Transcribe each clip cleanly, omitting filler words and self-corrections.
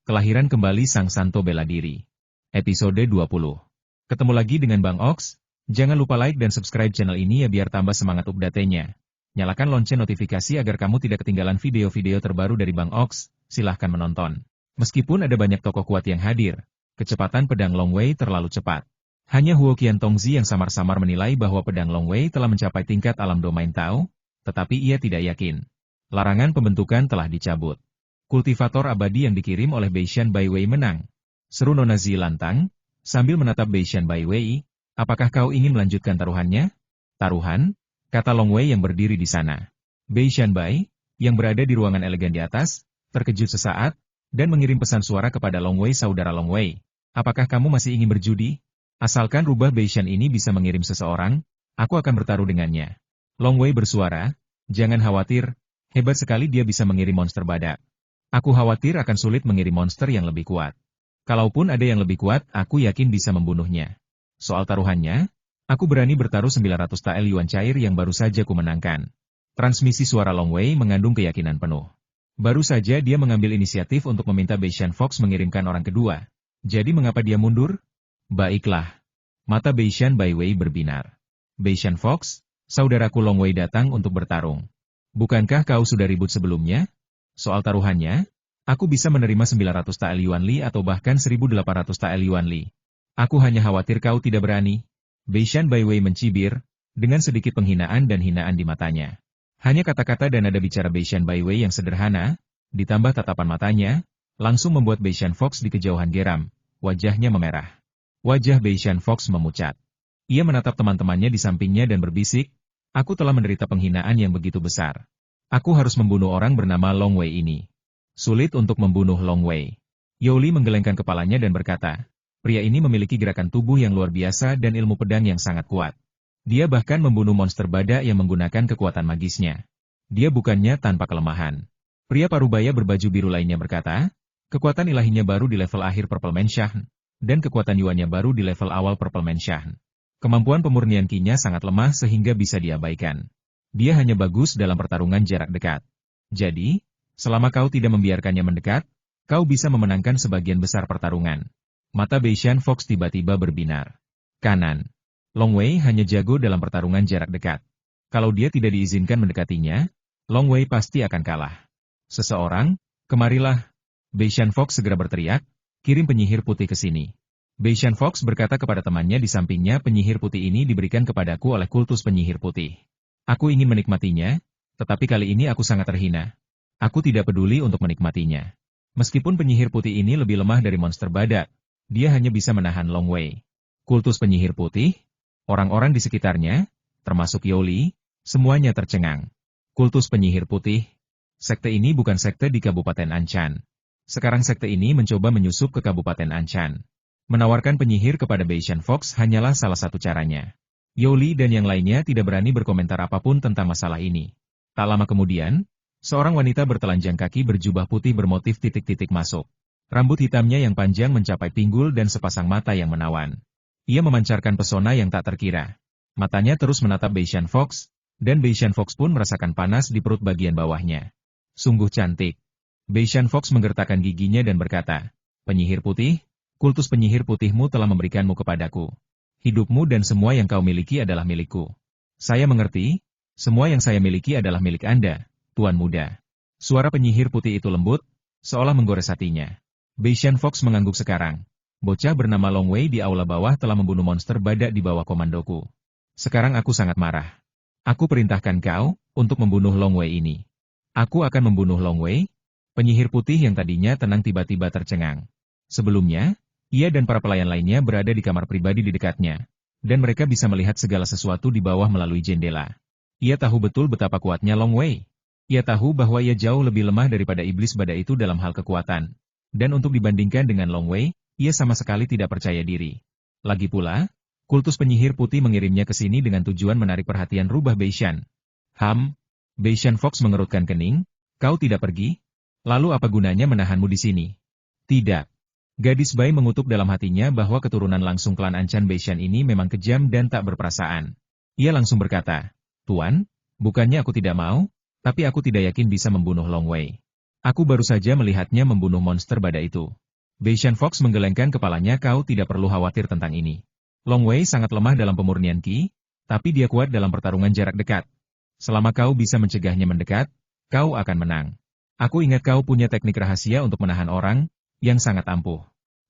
Kelahiran kembali Sang Santo Bela Diri. Episode 20. Ketemu lagi dengan Bang Ox. Jangan lupa like dan subscribe channel ini ya biar tambah semangat update-nya. Nyalakan lonceng notifikasi agar kamu tidak ketinggalan video-video terbaru dari Bang Ox. Silahkan menonton. Meskipun ada banyak tokoh kuat yang hadir, kecepatan pedang Long Wei terlalu cepat. Hanya Huo Qiantongzi yang samar-samar menilai bahwa pedang Long Wei telah mencapai tingkat alam domain Tao, tetapi ia tidak yakin. Larangan pembentukan telah dicabut. Kultivator abadi yang dikirim oleh Beishan Baiwei menang. Seru Nona Zi lantang, sambil menatap Beishan Baiwei, apakah kau ingin melanjutkan taruhannya? Taruhan? Kata Long Wei yang berdiri di sana. Beishan Bai, yang berada di ruangan elegan di atas, terkejut sesaat, dan mengirim pesan suara kepada Long Wei saudara Long Wei. Apakah kamu masih ingin berjudi? Asalkan rubah Beishan ini bisa mengirim seseorang, aku akan bertaruh dengannya. Long Wei bersuara, jangan khawatir, hebat sekali dia bisa mengirim monster badak. Aku khawatir akan sulit mengirim monster yang lebih kuat. Kalaupun ada yang lebih kuat, aku yakin bisa membunuhnya. Soal taruhannya, aku berani bertaruh 900 tael yuan cair yang baru saja kumenangkan. Transmisi suara Long Wei mengandung keyakinan penuh. Baru saja dia mengambil inisiatif untuk meminta Beishan Fox mengirimkan orang kedua. Jadi mengapa dia mundur? Baiklah. Mata Beishan Baiwei berbinar. Beishan Fox, saudaraku Long Wei datang untuk bertarung. Bukankah kau sudah ribut sebelumnya? Soal taruhannya, aku bisa menerima 900 tael yuan li atau bahkan 1.800 tael yuan li. Aku hanya khawatir kau tidak berani. Beishan Baiwei mencibir, dengan sedikit penghinaan dan hinaan di matanya. Hanya kata-kata dan nada bicara Beishan Baiwei yang sederhana, ditambah tatapan matanya, langsung membuat Beishan Fox di kejauhan geram, wajahnya memerah. Wajah Beishan Fox memucat. Ia menatap teman-temannya di sampingnya dan berbisik, aku telah menderita penghinaan yang begitu besar. Aku harus membunuh orang bernama Long Wei ini. Sulit untuk membunuh Long Wei. Yao Li menggelengkan kepalanya dan berkata, pria ini memiliki gerakan tubuh yang luar biasa dan ilmu pedang yang sangat kuat. Dia bahkan membunuh monster badak yang menggunakan kekuatan magisnya. Dia bukannya tanpa kelemahan. Pria parubaya berbaju biru lainnya berkata, kekuatan ilahinya baru di level akhir Purple Manshah, dan kekuatan yuannya baru di level awal Purple Manshah. Kemampuan pemurnian Qi-nya sangat lemah sehingga bisa diabaikan. Dia hanya bagus dalam pertarungan jarak dekat. Jadi, selama kau tidak membiarkannya mendekat, kau bisa memenangkan sebagian besar pertarungan. Mata Beishan Fox tiba-tiba berbinar. Kanan. Long Wei hanya jago dalam pertarungan jarak dekat. Kalau dia tidak diizinkan mendekatinya, Long Wei pasti akan kalah. Seseorang, kemarilah. Beishan Fox segera berteriak, kirim penyihir putih ke sini. Beishan Fox berkata kepada temannya di sampingnya, penyihir putih ini diberikan kepadaku oleh kultus penyihir putih. Aku ingin menikmatinya, tetapi kali ini aku sangat terhina. Aku tidak peduli untuk menikmatinya. Meskipun penyihir putih ini lebih lemah dari monster badak, dia hanya bisa menahan Long Wei. Kultus penyihir putih, orang-orang di sekitarnya, termasuk Yao Li, semuanya tercengang. Kultus penyihir putih, sekte ini bukan sekte di Kabupaten Anshan. Sekarang sekte ini mencoba menyusup ke Kabupaten Anshan. Menawarkan penyihir kepada Beishan Fox hanyalah salah satu caranya. Yao Li dan yang lainnya tidak berani berkomentar apapun tentang masalah ini. Tak lama kemudian, seorang wanita bertelanjang kaki berjubah putih bermotif titik-titik masuk. Rambut hitamnya yang panjang mencapai pinggul dan sepasang mata yang menawan. Ia memancarkan pesona yang tak terkira. Matanya terus menatap Beishan Fox, dan Beishan Fox pun merasakan panas di perut bagian bawahnya. Sungguh cantik. Beishan Fox menggertakkan giginya dan berkata, penyihir putih, kultus penyihir putihmu telah memberikanmu kepadaku. Hidupmu dan semua yang kau miliki adalah milikku. Saya mengerti, semua yang saya miliki adalah milik Anda, Tuan Muda. Suara penyihir putih itu lembut, seolah menggores hatinya. Beishan Fox mengangguk sekarang. Bocah bernama Long Wei di aula bawah telah membunuh monster badak di bawah komandoku. Sekarang aku sangat marah. Aku perintahkan kau, untuk membunuh Long Wei ini. Aku akan membunuh Long Wei. Penyihir putih yang tadinya tenang tiba-tiba tercengang. Sebelumnya, ia dan para pelayan lainnya berada di kamar pribadi di dekatnya, dan mereka bisa melihat segala sesuatu di bawah melalui jendela. Ia tahu betul betapa kuatnya Long Wei. Ia tahu bahwa ia jauh lebih lemah daripada iblis badak itu dalam hal kekuatan. Dan untuk dibandingkan dengan Long Wei, ia sama sekali tidak percaya diri. Lagi pula, kultus penyihir putih mengirimnya ke sini dengan tujuan menarik perhatian rubah Beishan. Beishan Fox mengerutkan kening, kau tidak pergi? Lalu apa gunanya menahanmu di sini? Tidak. Gadis Bai mengutuk dalam hatinya bahwa keturunan langsung klan Anshan Beishan ini memang kejam dan tak berperasaan. Ia langsung berkata, Tuan, bukannya aku tidak mau, tapi aku tidak yakin bisa membunuh Long Wei. Aku baru saja melihatnya membunuh monster badai itu. Beishan Fox menggelengkan kepalanya. Kau tidak perlu khawatir tentang ini. Long Wei sangat lemah dalam pemurnian Qi, tapi dia kuat dalam pertarungan jarak dekat. Selama kau bisa mencegahnya mendekat, kau akan menang. Aku ingat kau punya teknik rahasia untuk menahan orang, yang sangat ampuh.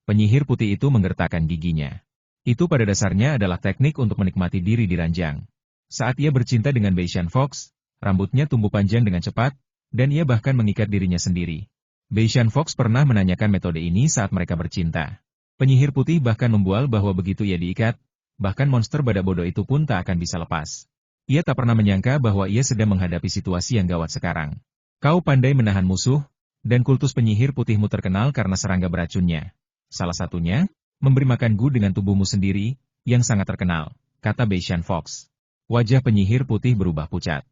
Penyihir putih itu menggertakkan giginya. Itu pada dasarnya adalah teknik untuk menikmati diri diranjang. Saat ia bercinta dengan Beishan Fox, rambutnya tumbuh panjang dengan cepat, dan ia bahkan mengikat dirinya sendiri. Beishan Fox pernah menanyakan metode ini saat mereka bercinta. Penyihir putih bahkan membual bahwa begitu ia diikat, bahkan monster badak bodoh itu pun tak akan bisa lepas. Ia tak pernah menyangka bahwa ia sedang menghadapi situasi yang gawat sekarang. Kau pandai menahan musuh, dan kultus penyihir putihmu terkenal karena serangga beracunnya. Salah satunya, memberi makan Gu dengan tubuhmu sendiri, yang sangat terkenal, kata Beishan Fox. Wajah penyihir putih berubah pucat.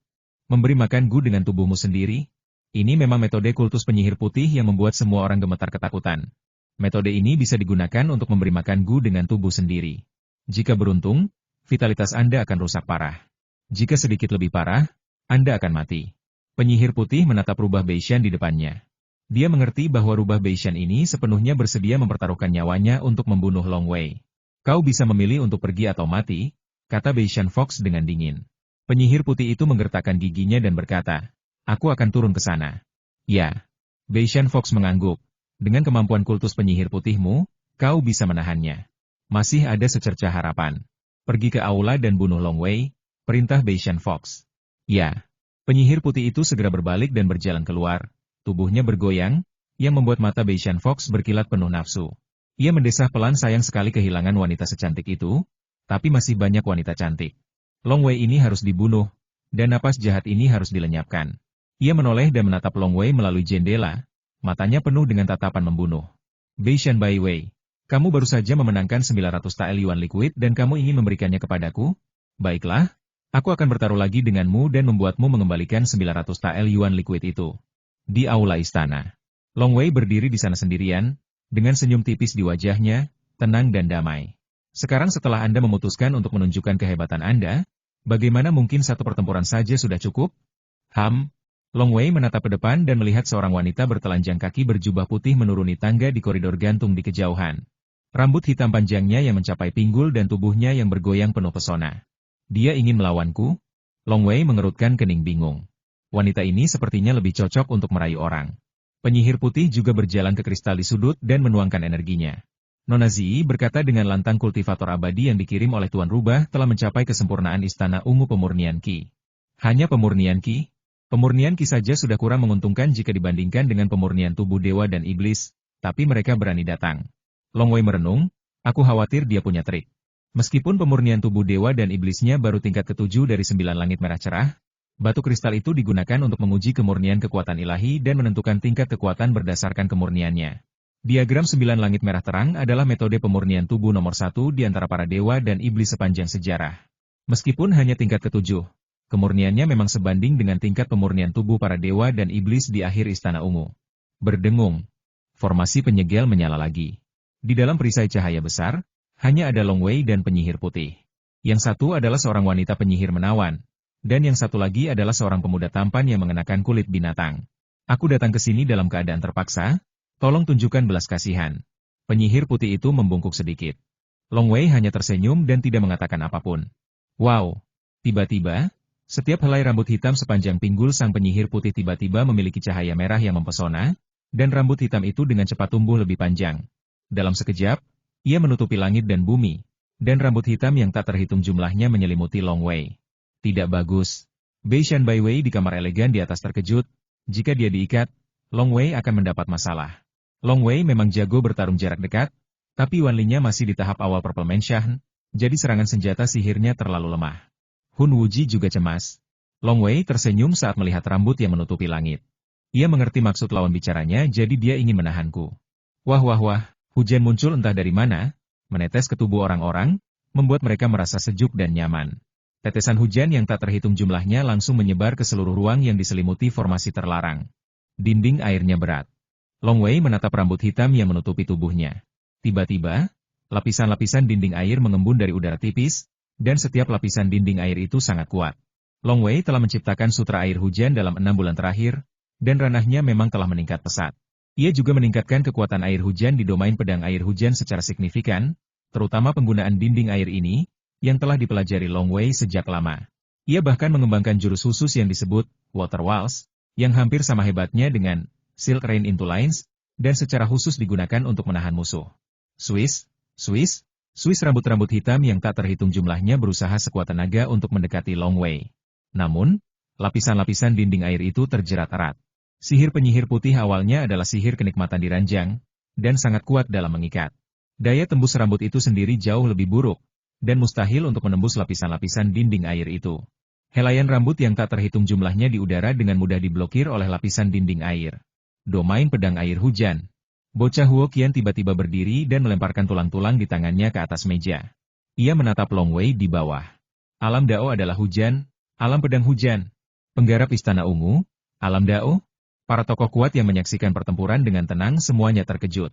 Memberi makan Gu dengan tubuhmu sendiri? Ini memang metode kultus penyihir putih yang membuat semua orang gemetar ketakutan. Metode ini bisa digunakan untuk memberi makan Gu dengan tubuh sendiri. Jika beruntung, vitalitas Anda akan rusak parah. Jika sedikit lebih parah, Anda akan mati. Penyihir putih menatap rubah Beishan di depannya. Dia mengerti bahwa rubah Beishan ini sepenuhnya bersedia mempertaruhkan nyawanya untuk membunuh Long Wei. Kau bisa memilih untuk pergi atau mati, kata Beishan Fox dengan dingin. Penyihir putih itu menggertakkan giginya dan berkata, aku akan turun ke sana. Ya. Beishan Fox mengangguk. Dengan kemampuan kultus penyihir putihmu, kau bisa menahannya. Masih ada secercah harapan. Pergi ke aula dan bunuh Long Wei, perintah Beishan Fox. Ya. Penyihir putih itu segera berbalik dan berjalan keluar. Tubuhnya bergoyang, yang membuat mata Beishan Fox berkilat penuh nafsu. Ia mendesah pelan, sayang sekali kehilangan wanita secantik itu, tapi masih banyak wanita cantik. Long Wei ini harus dibunuh, dan napas jahat ini harus dilenyapkan. Ia menoleh dan menatap Long Wei melalui jendela, matanya penuh dengan tatapan membunuh. Beishan Bai Wei, kamu baru saja memenangkan 900 tael yuan liquid dan kamu ingin memberikannya kepadaku? Baiklah, aku akan bertaruh lagi denganmu dan membuatmu mengembalikan 900 tael yuan liquid itu. Di aula istana, Long Wei berdiri di sana sendirian, dengan senyum tipis di wajahnya, tenang dan damai. Sekarang setelah Anda memutuskan untuk menunjukkan kehebatan Anda, bagaimana mungkin satu pertempuran saja sudah cukup? Long Wei menatap ke depan dan melihat seorang wanita bertelanjang kaki berjubah putih menuruni tangga di koridor gantung di kejauhan. Rambut hitam panjangnya yang mencapai pinggul dan tubuhnya yang bergoyang penuh pesona. Dia ingin melawanku? Long Wei mengerutkan kening bingung. Wanita ini sepertinya lebih cocok untuk merayu orang. Penyihir putih juga berjalan ke kristal di sudut dan menuangkan energinya. Nona Zi berkata dengan lantang, kultivator abadi yang dikirim oleh Tuan Rubah telah mencapai kesempurnaan istana ungu pemurnian Qi. Hanya pemurnian Qi? Pemurnian Qi saja sudah kurang menguntungkan jika dibandingkan dengan pemurnian tubuh dewa dan iblis, tapi mereka berani datang. Long Wei merenung, aku khawatir dia punya trik. Meskipun pemurnian tubuh dewa dan iblisnya baru tingkat ke-7 dari 9 langit merah cerah, batu kristal itu digunakan untuk menguji kemurnian kekuatan ilahi dan menentukan tingkat kekuatan berdasarkan kemurniannya. Diagram 9 langit merah terang adalah metode pemurnian tubuh nomor 1 di antara para dewa dan iblis sepanjang sejarah. Meskipun hanya tingkat ke-7, kemurniannya memang sebanding dengan tingkat pemurnian tubuh para dewa dan iblis di akhir Istana Ungu. Berdengung. Formasi penyegel menyala lagi. Di dalam perisai cahaya besar, hanya ada Long Wei dan penyihir putih. Yang satu adalah seorang wanita penyihir menawan, dan yang satu lagi adalah seorang pemuda tampan yang mengenakan kulit binatang. Aku datang ke sini dalam keadaan terpaksa, tolong tunjukkan belas kasihan. Penyihir putih itu membungkuk sedikit. Long Wei hanya tersenyum dan tidak mengatakan apapun. Wow! Tiba-tiba, setiap helai rambut hitam sepanjang pinggul sang penyihir putih tiba-tiba memiliki cahaya merah yang mempesona, dan rambut hitam itu dengan cepat tumbuh lebih panjang. Dalam sekejap, ia menutupi langit dan bumi, dan rambut hitam yang tak terhitung jumlahnya menyelimuti Long Wei. Tidak bagus. Beishan Bai Wei di kamar elegan di atas terkejut, jika dia diikat, Long Wei akan mendapat masalah. Long Wei memang jago bertarung jarak dekat, tapi Wan Linya masih di tahap awal Purple Mansion, jadi serangan senjata sihirnya terlalu lemah. Hun Wuji juga cemas. Long Wei tersenyum saat melihat rambut yang menutupi langit. Ia mengerti maksud lawan bicaranya, jadi dia ingin menahanku. Wah, hujan muncul entah dari mana, menetes ke tubuh orang-orang, membuat mereka merasa sejuk dan nyaman. Tetesan hujan yang tak terhitung jumlahnya langsung menyebar ke seluruh ruang yang diselimuti formasi terlarang. Dinding airnya berat. Long Wei menatap rambut hitam yang menutupi tubuhnya. Tiba-tiba, lapisan-lapisan dinding air mengembun dari udara tipis, dan setiap lapisan dinding air itu sangat kuat. Long Wei telah menciptakan sutra air hujan dalam 6 bulan terakhir, dan ranahnya memang telah meningkat pesat. Ia juga meningkatkan kekuatan air hujan di domain pedang air hujan secara signifikan, terutama penggunaan dinding air ini, yang telah dipelajari Long Wei sejak lama. Ia bahkan mengembangkan jurus khusus yang disebut Water Walls, yang hampir sama hebatnya dengan Silk Rain into Lines, dan secara khusus digunakan untuk menahan musuh. Swiss, Swiss, Swiss rambut-rambut hitam yang tak terhitung jumlahnya berusaha sekuat tenaga untuk mendekati Long Wei. Namun, lapisan-lapisan dinding air itu terjerat erat. Sihir penyihir putih awalnya adalah sihir kenikmatan diranjang, dan sangat kuat dalam mengikat. Daya tembus rambut itu sendiri jauh lebih buruk, dan mustahil untuk menembus lapisan-lapisan dinding air itu. Helaian rambut yang tak terhitung jumlahnya di udara dengan mudah diblokir oleh lapisan dinding air. Domain pedang air hujan. Bocah Huo Qian tiba-tiba berdiri dan melemparkan tulang-tulang di tangannya ke atas meja. Ia menatap Long Wei di bawah. Alam Dao adalah hujan, alam pedang hujan. Penggarap Istana Ungu, alam Dao. Para tokoh kuat yang menyaksikan pertempuran dengan tenang semuanya terkejut.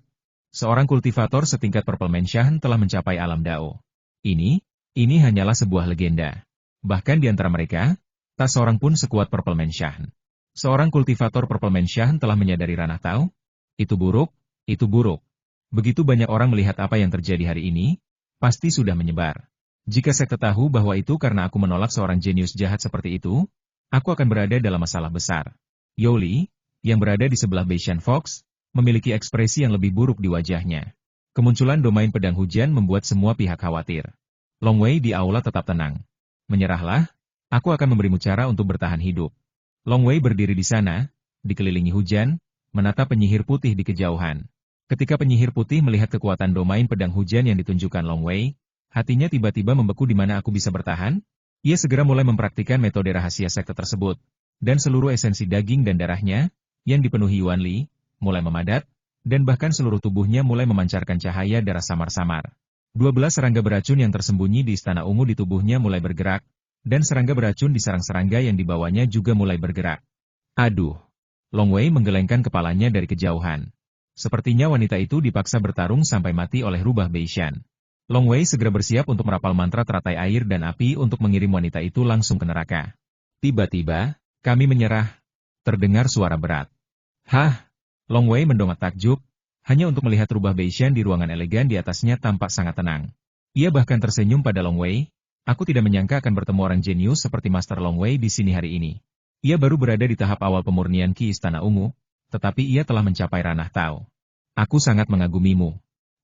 Seorang kultivator setingkat Purple Mansion telah mencapai alam Dao. Ini hanyalah sebuah legenda. Bahkan di antara mereka, tak seorang pun sekuat Purple Mansion. Seorang kultivator Purple Mansion telah menyadari ranah Tao. Itu buruk. Itu buruk. Begitu banyak orang melihat apa yang terjadi hari ini, pasti sudah menyebar. Jika sekte tahu bahwa itu karena aku menolak seorang jenius jahat seperti itu, aku akan berada dalam masalah besar. Yoli, yang berada di sebelah Beishan Fox, memiliki ekspresi yang lebih buruk di wajahnya. Kemunculan domain pedang hujan membuat semua pihak khawatir. Long Wei di aula tetap tenang. Menyerahlah, aku akan memberimu cara untuk bertahan hidup. Long Wei berdiri di sana, dikelilingi hujan, menatap penyihir putih di kejauhan. Ketika penyihir putih melihat kekuatan domain pedang hujan yang ditunjukkan Long Wei, hatinya tiba-tiba membeku di mana aku bisa bertahan. Ia segera mulai mempraktikkan metode rahasia sekte tersebut, dan seluruh esensi daging dan darahnya, yang dipenuhi Yuan Li, mulai memadat, dan bahkan seluruh tubuhnya mulai memancarkan cahaya darah samar-samar. 12 serangga beracun yang tersembunyi di Istana Ungu di tubuhnya mulai bergerak, dan serangga beracun di sarang serangga yang dibawanya juga mulai bergerak. Aduh! Long Wei menggelengkan kepalanya dari kejauhan. Sepertinya wanita itu dipaksa bertarung sampai mati oleh rubah Beishan. Long Wei segera bersiap untuk merapal mantra teratai air dan api untuk mengirim wanita itu langsung ke neraka. Tiba-tiba, kami menyerah. Terdengar suara berat. Hah? Long Wei mendongak takjub, hanya untuk melihat rubah Beishan di ruangan elegan di atasnya tampak sangat tenang. Ia bahkan tersenyum pada Long Wei. Aku tidak menyangka akan bertemu orang jenius seperti Master Long Wei di sini hari ini. Ia baru berada di tahap awal pemurnian Ki Istana Ungu, tetapi ia telah mencapai ranah Tao. Aku sangat mengagumimu.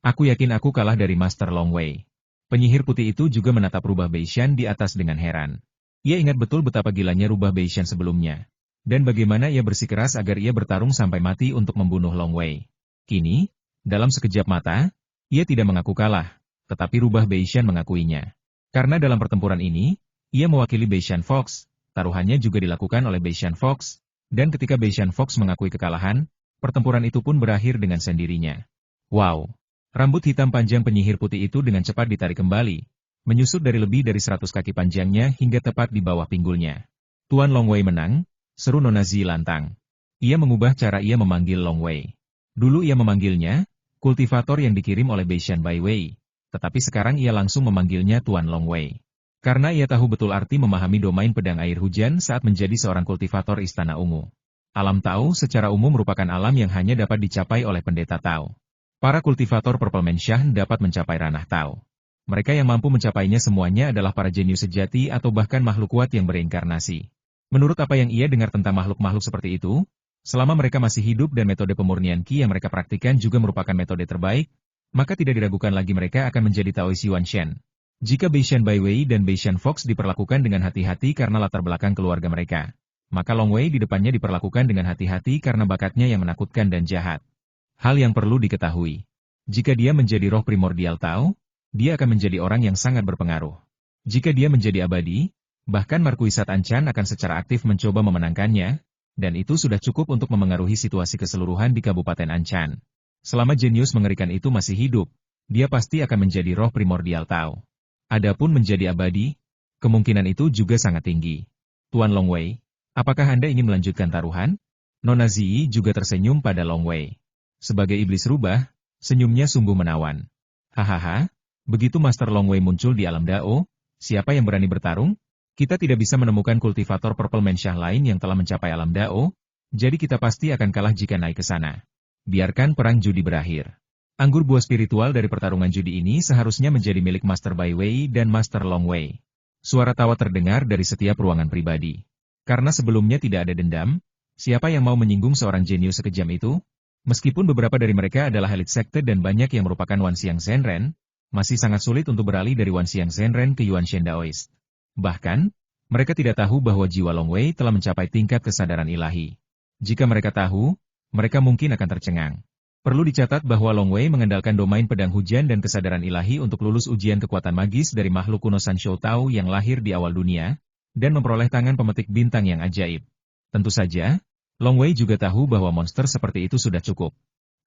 Aku yakin aku kalah dari Master Long Wei. Penyihir putih itu juga menatap rubah Beishan di atas dengan heran. Ia ingat betul betapa gilanya rubah Beishan sebelumnya, dan bagaimana ia bersikeras agar ia bertarung sampai mati untuk membunuh Long Wei. Kini, dalam sekejap mata, ia tidak mengaku kalah, tetapi rubah Beishan mengakuinya. Karena dalam pertempuran ini, ia mewakili Beishan Fox, taruhannya juga dilakukan oleh Beishan Fox, dan ketika Beishan Fox mengakui kekalahan, pertempuran itu pun berakhir dengan sendirinya. Wow! Rambut hitam panjang penyihir putih itu dengan cepat ditarik kembali, menyusut dari lebih dari 100 kaki panjangnya hingga tepat di bawah pinggulnya. Tuan Long Wei menang, seru Nona Zi lantang. Ia mengubah cara ia memanggil Long Wei. Dulu ia memanggilnya, kultivator yang dikirim oleh Beishan Bai Wei, tetapi sekarang ia langsung memanggilnya Tuan Long Wei. Karena ia tahu betul arti memahami domain pedang air hujan saat menjadi seorang kultivator Istana Ungu. Alam Tao secara umum merupakan alam yang hanya dapat dicapai oleh pendeta Tao. Para kultivator Purple Mansion dapat mencapai ranah Tao. Mereka yang mampu mencapainya semuanya adalah para jenius sejati atau bahkan makhluk kuat yang bereinkarnasi. Menurut apa yang ia dengar tentang makhluk-makhluk seperti itu, selama mereka masih hidup dan metode pemurnian Qi yang mereka praktikkan juga merupakan metode terbaik, maka tidak diragukan lagi mereka akan menjadi Taoist Yuan Shen. Jika Beishan Bai Wei dan Beishan Fox diperlakukan dengan hati-hati karena latar belakang keluarga mereka, maka Long Wei di depannya diperlakukan dengan hati-hati karena bakatnya yang menakutkan dan jahat. Hal yang perlu diketahui, jika dia menjadi roh primordial Tao, dia akan menjadi orang yang sangat berpengaruh. Jika dia menjadi abadi, bahkan Markuisat Anchan akan secara aktif mencoba memenangkannya, dan itu sudah cukup untuk memengaruhi situasi keseluruhan di Kabupaten Anchan. Selama jenius mengerikan itu masih hidup, dia pasti akan menjadi roh primordial Tao. Adapun menjadi abadi, kemungkinan itu juga sangat tinggi. Tuan Long Wei, apakah Anda ingin melanjutkan taruhan? Nona Ziyi juga tersenyum pada Long Wei. Sebagai iblis rubah, senyumnya sungguh menawan. Hahaha, begitu Master Long Wei muncul di alam Dao, siapa yang berani bertarung? Kita tidak bisa menemukan kultivator Purple Mansion lain yang telah mencapai alam Dao, Jadi kita pasti akan kalah jika naik ke sana. Biarkan perang judi berakhir. Anggur buah spiritual dari pertarungan judi ini seharusnya menjadi milik Master Bai Wei dan Master Long Wei. Suara tawa terdengar dari setiap ruangan pribadi. Karena sebelumnya tidak ada dendam, siapa yang mau menyinggung seorang jenius sekejam itu? Meskipun beberapa dari mereka adalah elit sekte dan banyak yang merupakan Wan Xiang Zhenren, masih sangat sulit untuk beralih dari Wan Xiang Zhenren ke Yuan Shen Daoist. Bahkan, mereka tidak tahu bahwa jiwa Long Wei telah mencapai tingkat kesadaran ilahi. Jika mereka tahu, mereka mungkin akan tercengang. Perlu dicatat bahwa Long Wei mengandalkan domain pedang hujan dan kesadaran ilahi untuk lulus ujian kekuatan magis dari makhluk kuno San Shou Tao yang lahir di awal dunia, dan memperoleh tangan pemetik bintang yang ajaib. Tentu saja, Long Wei juga tahu bahwa monster seperti itu sudah cukup.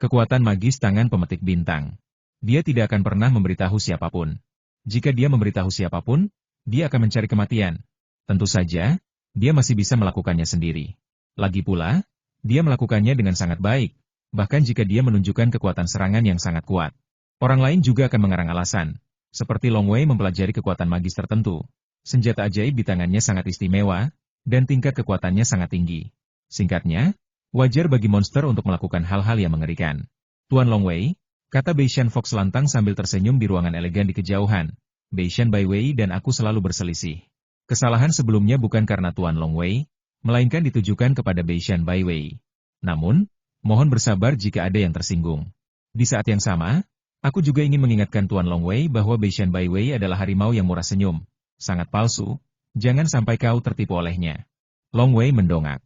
Kekuatan magis tangan pemetik bintang. Dia tidak akan pernah memberitahu siapapun. Jika dia memberitahu siapapun, dia akan mencari kematian. Tentu saja, dia masih bisa melakukannya sendiri. Lagi pula, dia melakukannya dengan sangat baik, bahkan jika dia menunjukkan kekuatan serangan yang sangat kuat. Orang lain juga akan mengarang alasan, seperti Long Wei mempelajari kekuatan magis tertentu. Senjata ajaib di tangannya sangat istimewa, dan tingkat kekuatannya sangat tinggi. Singkatnya, wajar bagi monster untuk melakukan hal-hal yang mengerikan. Tuan Long Wei, kata Beishan Fox lantang sambil tersenyum di ruangan elegan di kejauhan. Beishan Bai Wei dan aku selalu berselisih. Kesalahan sebelumnya bukan karena Tuan Long Wei, melainkan ditujukan kepada Beishan Bai Wei. Namun, mohon bersabar jika ada yang tersinggung. Di saat yang sama, aku juga ingin mengingatkan Tuan Long Wei bahwa Beishan Bai Wei adalah harimau yang murah senyum, sangat palsu, jangan sampai kau tertipu olehnya. Long Wei mendongak.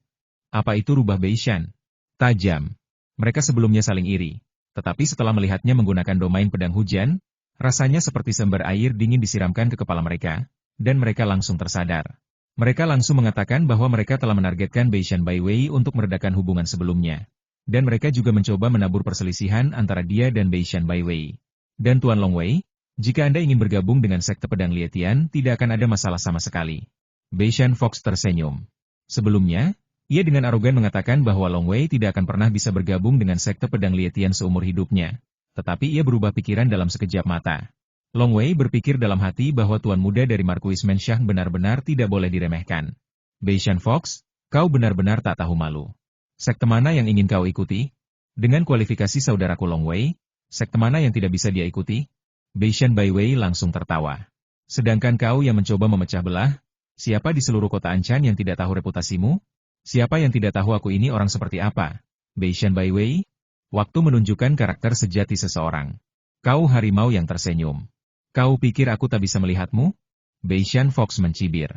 Apa itu rubah Beishan? Tajam. Mereka sebelumnya saling iri, tetapi setelah melihatnya menggunakan domain pedang hujan, rasanya seperti seember air dingin disiramkan ke kepala mereka, dan mereka langsung tersadar. Mereka langsung mengatakan bahwa mereka telah menargetkan Beishan Bai Wei untuk meredakan hubungan sebelumnya. Dan mereka juga mencoba menabur perselisihan antara dia dan Beishan Bai Wei. Dan Tuan Long Wei, jika Anda ingin bergabung dengan sekte pedang Lietian, tidak akan ada masalah sama sekali. Beishan Fox tersenyum. Sebelumnya, ia dengan arogan mengatakan bahwa Long Wei tidak akan pernah bisa bergabung dengan sekte pedang Lietian seumur hidupnya. Tetapi ia berubah pikiran dalam sekejap mata. Long Wei berpikir dalam hati bahwa tuan muda dari Marquis Menshang benar-benar tidak boleh diremehkan. Beishan Fox, kau benar-benar tak tahu malu. Sekte mana yang ingin kau ikuti? Dengan kualifikasi saudaraku Long Wei, sekte mana yang tidak bisa dia ikuti? Beishan Bai Wei langsung tertawa. Sedangkan kau yang mencoba memecah belah, siapa di seluruh kota Anchan yang tidak tahu reputasimu? Siapa yang tidak tahu aku ini orang seperti apa? Beishan Bai Wei, waktu menunjukkan karakter sejati seseorang. Kau harimau yang tersenyum. Kau pikir aku tak bisa melihatmu? Beishan Fox mencibir.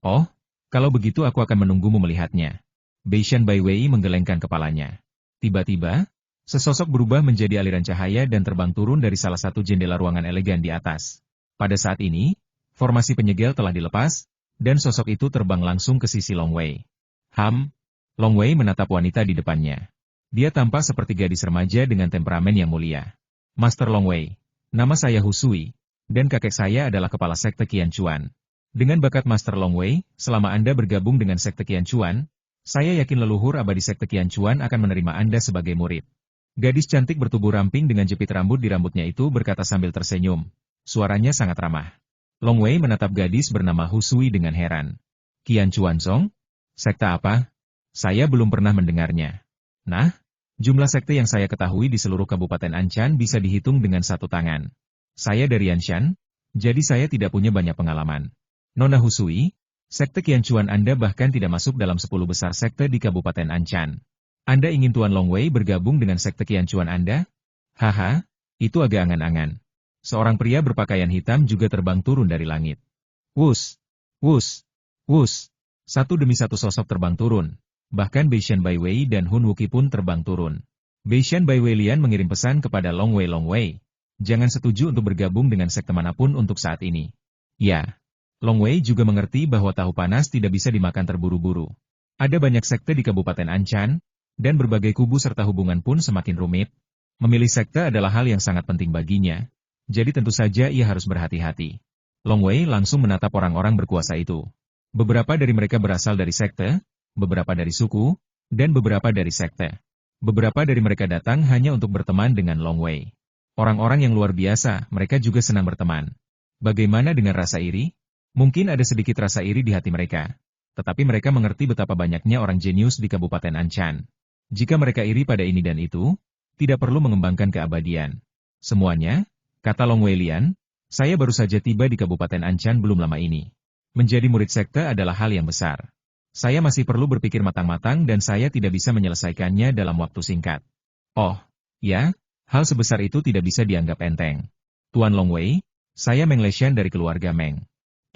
Oh, kalau begitu aku akan menunggumu melihatnya. Beishan Bai Wei menggelengkan kepalanya. Tiba-tiba, sesosok berubah menjadi aliran cahaya dan terbang turun dari salah satu jendela ruangan elegan di atas. Pada saat ini, formasi penyegel telah dilepas, dan sosok itu terbang langsung ke sisi Long Wei. Long Wei menatap wanita di depannya. Dia tampak seperti gadis remaja dengan temperamen yang mulia. Master Long Wei, nama saya Hu Sui. Dan kakek saya adalah kepala sekte Qian Chuan. Dengan bakat Master Long Wei, selama Anda bergabung dengan sekte Qian Chuan, saya yakin leluhur abadi sekte Qian Chuan akan menerima Anda sebagai murid. Gadis cantik bertubuh ramping dengan jepit rambut di rambutnya itu berkata sambil tersenyum. Suaranya sangat ramah. Long Wei menatap gadis bernama Hu Sui dengan heran. Qian Chuan Song? Sekte apa? Saya belum pernah mendengarnya. Nah, jumlah sekte yang saya ketahui di seluruh Kabupaten Anchan bisa dihitung dengan satu tangan. Saya dari Anshan, jadi saya tidak punya banyak pengalaman. Nona Hu Sui, sekte Qian Chuan Anda bahkan tidak masuk dalam 10 besar sekte di Kabupaten Anchan. Anda ingin Tuan Long Wei bergabung dengan sekte Qian Chuan Anda? Haha, itu agak angan-angan. Seorang pria berpakaian hitam juga terbang turun dari langit. Wus, wus, wus. Satu demi satu sosok terbang turun. Bahkan Beishan Bai Wei dan Hun Wuki pun terbang turun. Beishan Bai Wei Lian mengirim pesan kepada Long Wei. Jangan setuju untuk bergabung dengan sekte manapun untuk saat ini. Ya, Long Wei juga mengerti bahwa tahu panas tidak bisa dimakan terburu-buru. Ada banyak sekte di Kabupaten Anchan, dan berbagai kubu serta hubungan pun semakin rumit. Memilih sekte adalah hal yang sangat penting baginya, jadi tentu saja ia harus berhati-hati. Long Wei langsung menatap orang-orang berkuasa itu. Beberapa dari mereka berasal dari sekte, beberapa dari suku, dan beberapa dari sekte. Beberapa dari mereka datang hanya untuk berteman dengan Long Wei. Orang-orang yang luar biasa, mereka juga senang berteman. Bagaimana dengan rasa iri? Mungkin ada sedikit rasa iri di hati mereka. Tetapi mereka mengerti betapa banyaknya orang jenius di Kabupaten Anchan. Jika mereka iri pada ini dan itu, tidak perlu mengembangkan keabadian. Semuanya, kata Long Weilian, saya baru saja tiba di Kabupaten Anchan belum lama ini. Menjadi murid sekte adalah hal yang besar. Saya masih perlu berpikir matang-matang dan saya tidak bisa menyelesaikannya dalam waktu singkat. Oh, ya, hal sebesar itu tidak bisa dianggap enteng. Tuan Long Wei, saya Meng Leshan dari keluarga Meng.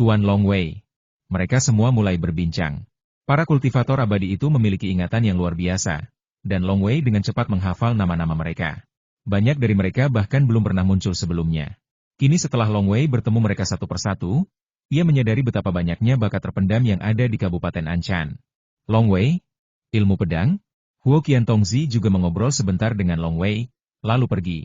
Tuan Long Wei. Mereka semua mulai berbincang. Para kultivator abadi itu memiliki ingatan yang luar biasa, dan Long Wei dengan cepat menghafal nama-nama mereka. Banyak dari mereka bahkan belum pernah muncul sebelumnya. Kini setelah Long Wei bertemu mereka satu persatu, ia menyadari betapa banyaknya bakat terpendam yang ada di Kabupaten Anchan. Long Wei, ilmu pedang, Huo Qiantongzi juga mengobrol sebentar dengan Long Wei, lalu pergi.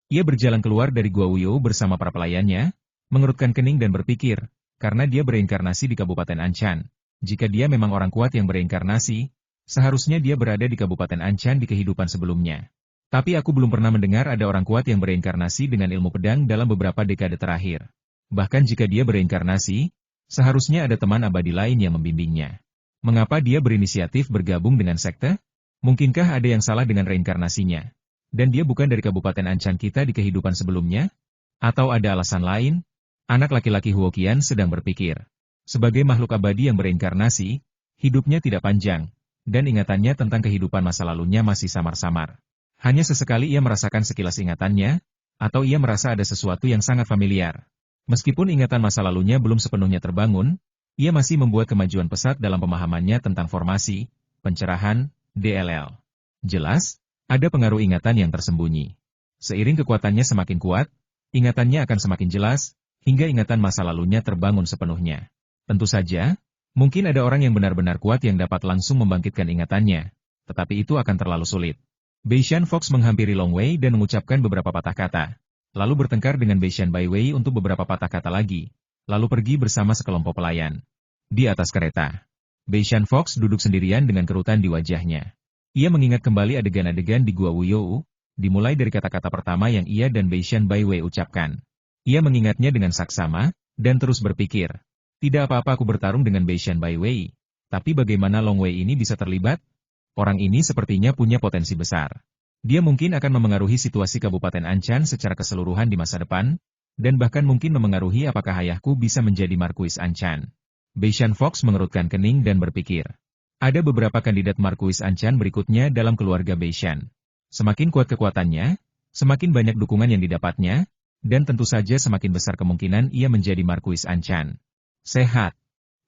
Ia berjalan keluar dari Gua Wuyou bersama para pelayannya, mengerutkan kening dan berpikir, karena dia bereinkarnasi di Kabupaten Anchan. Jika dia memang orang kuat yang bereinkarnasi, seharusnya dia berada di Kabupaten Anchan di kehidupan sebelumnya. Tapi aku belum pernah mendengar ada orang kuat yang bereinkarnasi dengan ilmu pedang dalam beberapa dekade terakhir. Bahkan jika dia bereinkarnasi, seharusnya ada teman abadi lain yang membimbingnya. Mengapa dia berinisiatif bergabung dengan sekte? Mungkinkah ada yang salah dengan reinkarnasinya? Dan dia bukan dari Kabupaten Anchan kita di kehidupan sebelumnya? Atau ada alasan lain? Anak laki-laki Huo Qian sedang berpikir. Sebagai makhluk abadi yang bereinkarnasi, hidupnya tidak panjang, dan ingatannya tentang kehidupan masa lalunya masih samar-samar. Hanya sesekali ia merasakan sekilas ingatannya, atau ia merasa ada sesuatu yang sangat familiar. Meskipun ingatan masa lalunya belum sepenuhnya terbangun, ia masih membuat kemajuan pesat dalam pemahamannya tentang formasi, pencerahan, DLL. Jelas, ada pengaruh ingatan yang tersembunyi. Seiring kekuatannya semakin kuat, ingatannya akan semakin jelas, hingga ingatan masa lalunya terbangun sepenuhnya. Tentu saja, mungkin ada orang yang benar-benar kuat yang dapat langsung membangkitkan ingatannya, tetapi itu akan terlalu sulit. Beishan Fox menghampiri Long Wei dan mengucapkan beberapa patah kata, lalu bertengkar dengan Beishan Bai Wei untuk beberapa patah kata lagi, lalu pergi bersama sekelompok pelayan. Di atas kereta, Beishan Fox duduk sendirian dengan kerutan di wajahnya. Ia mengingat kembali adegan-adegan di Gua Wuyou, dimulai dari kata-kata pertama yang ia dan Beishan Bai Wei ucapkan. Ia mengingatnya dengan saksama, dan terus berpikir, tidak apa-apa aku bertarung dengan Beishan Bai Wei, tapi bagaimana Long Wei ini bisa terlibat? Orang ini sepertinya punya potensi besar. Dia mungkin akan memengaruhi situasi Kabupaten Anchan secara keseluruhan di masa depan, dan bahkan mungkin memengaruhi apakah ayahku bisa menjadi Markuis Anchan. Beishan Fox mengerutkan kening dan berpikir. Ada beberapa kandidat Markuis Anchan berikutnya dalam keluarga Beishan. Semakin kuat kekuatannya, semakin banyak dukungan yang didapatnya, dan tentu saja semakin besar kemungkinan ia menjadi Markuis Anchan. Sehat.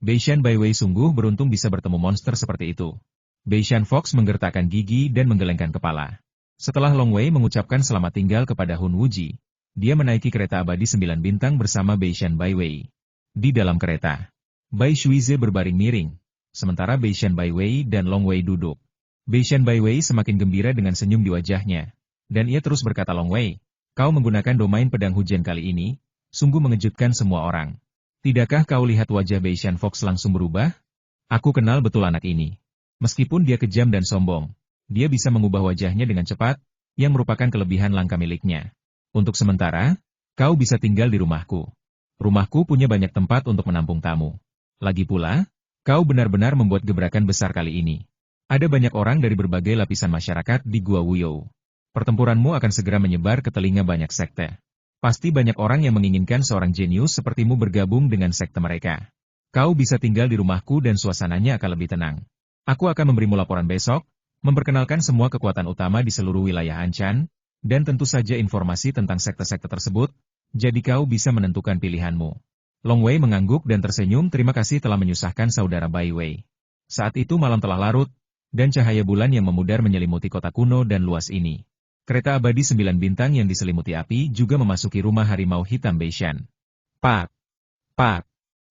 Beishan Bai Wei sungguh beruntung bisa bertemu monster seperti itu. Beishan Fox menggertakkan gigi dan menggelengkan kepala. Setelah Long Wei mengucapkan selamat tinggal kepada Hun Wuji, dia menaiki kereta abadi 9 bintang bersama Beishan Bai Wei. Di dalam kereta, Bai Shuize berbaring miring, sementara Beishan Bai Wei dan Long Wei duduk. Beishan Bai Wei semakin gembira dengan senyum di wajahnya, dan ia terus berkata, Long Wei, kau menggunakan domain pedang hujan kali ini, sungguh mengejutkan semua orang. Tidakkah kau lihat wajah Beishan Fox langsung berubah? Aku kenal betul anak ini. Meskipun dia kejam dan sombong, dia bisa mengubah wajahnya dengan cepat, yang merupakan kelebihan langka miliknya. Untuk sementara, kau bisa tinggal di rumahku. Rumahku punya banyak tempat untuk menampung tamu. Lagi pula, kau benar-benar membuat gebrakan besar kali ini. Ada banyak orang dari berbagai lapisan masyarakat di Gua Wuyou. Pertempuranmu akan segera menyebar ke telinga banyak sekte. Pasti banyak orang yang menginginkan seorang jenius sepertimu bergabung dengan sekte mereka. Kau bisa tinggal di rumahku dan suasananya akan lebih tenang. Aku akan memberimu laporan besok, memperkenalkan semua kekuatan utama di seluruh wilayah Anchan, dan tentu saja informasi tentang sekte-sekte tersebut, jadi kau bisa menentukan pilihanmu. Long Wei mengangguk dan tersenyum, terima kasih telah menyusahkan saudara Bai Wei. Saat itu malam telah larut, dan cahaya bulan yang memudar menyelimuti kota kuno dan luas ini. Kereta abadi 9 bintang yang diselimuti api juga memasuki rumah harimau hitam Beishan. Pak! Pak!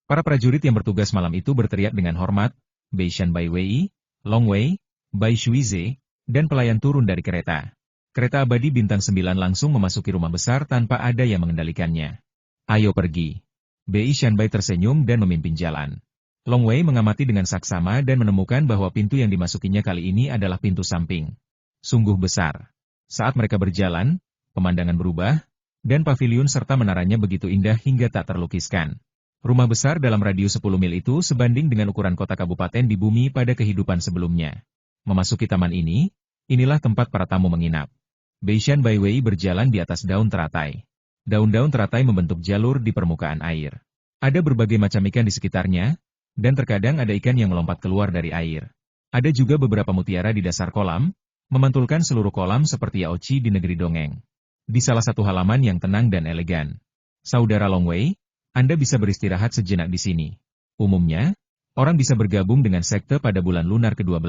Para prajurit yang bertugas malam itu berteriak dengan hormat, Beishan Bai Wei, Long Wei, Bai Shuize, dan pelayan turun dari kereta. Kereta abadi bintang 9 langsung memasuki rumah besar tanpa ada yang mengendalikannya. Ayo pergi. Beishan Bai tersenyum dan memimpin jalan. Long Wei mengamati dengan saksama dan menemukan bahwa pintu yang dimasukinya kali ini adalah pintu samping. Sungguh besar. Saat mereka berjalan, pemandangan berubah, dan paviliun serta menaranya begitu indah hingga tak terlukiskan. Rumah besar dalam radius 10 mil itu sebanding dengan ukuran kota kabupaten di bumi pada kehidupan sebelumnya. Memasuki taman ini, inilah tempat para tamu menginap. Beishan Baiwei berjalan di atas daun teratai. Daun-daun teratai membentuk jalur di permukaan air. Ada berbagai macam ikan di sekitarnya, dan terkadang ada ikan yang melompat keluar dari air. Ada juga beberapa mutiara di dasar kolam, memantulkan seluruh kolam seperti Yaoci di negeri dongeng. Di salah satu halaman yang tenang dan elegan. Saudara Longwei, Anda bisa beristirahat sejenak di sini. Umumnya, orang bisa bergabung dengan sekte pada bulan lunar ke-12.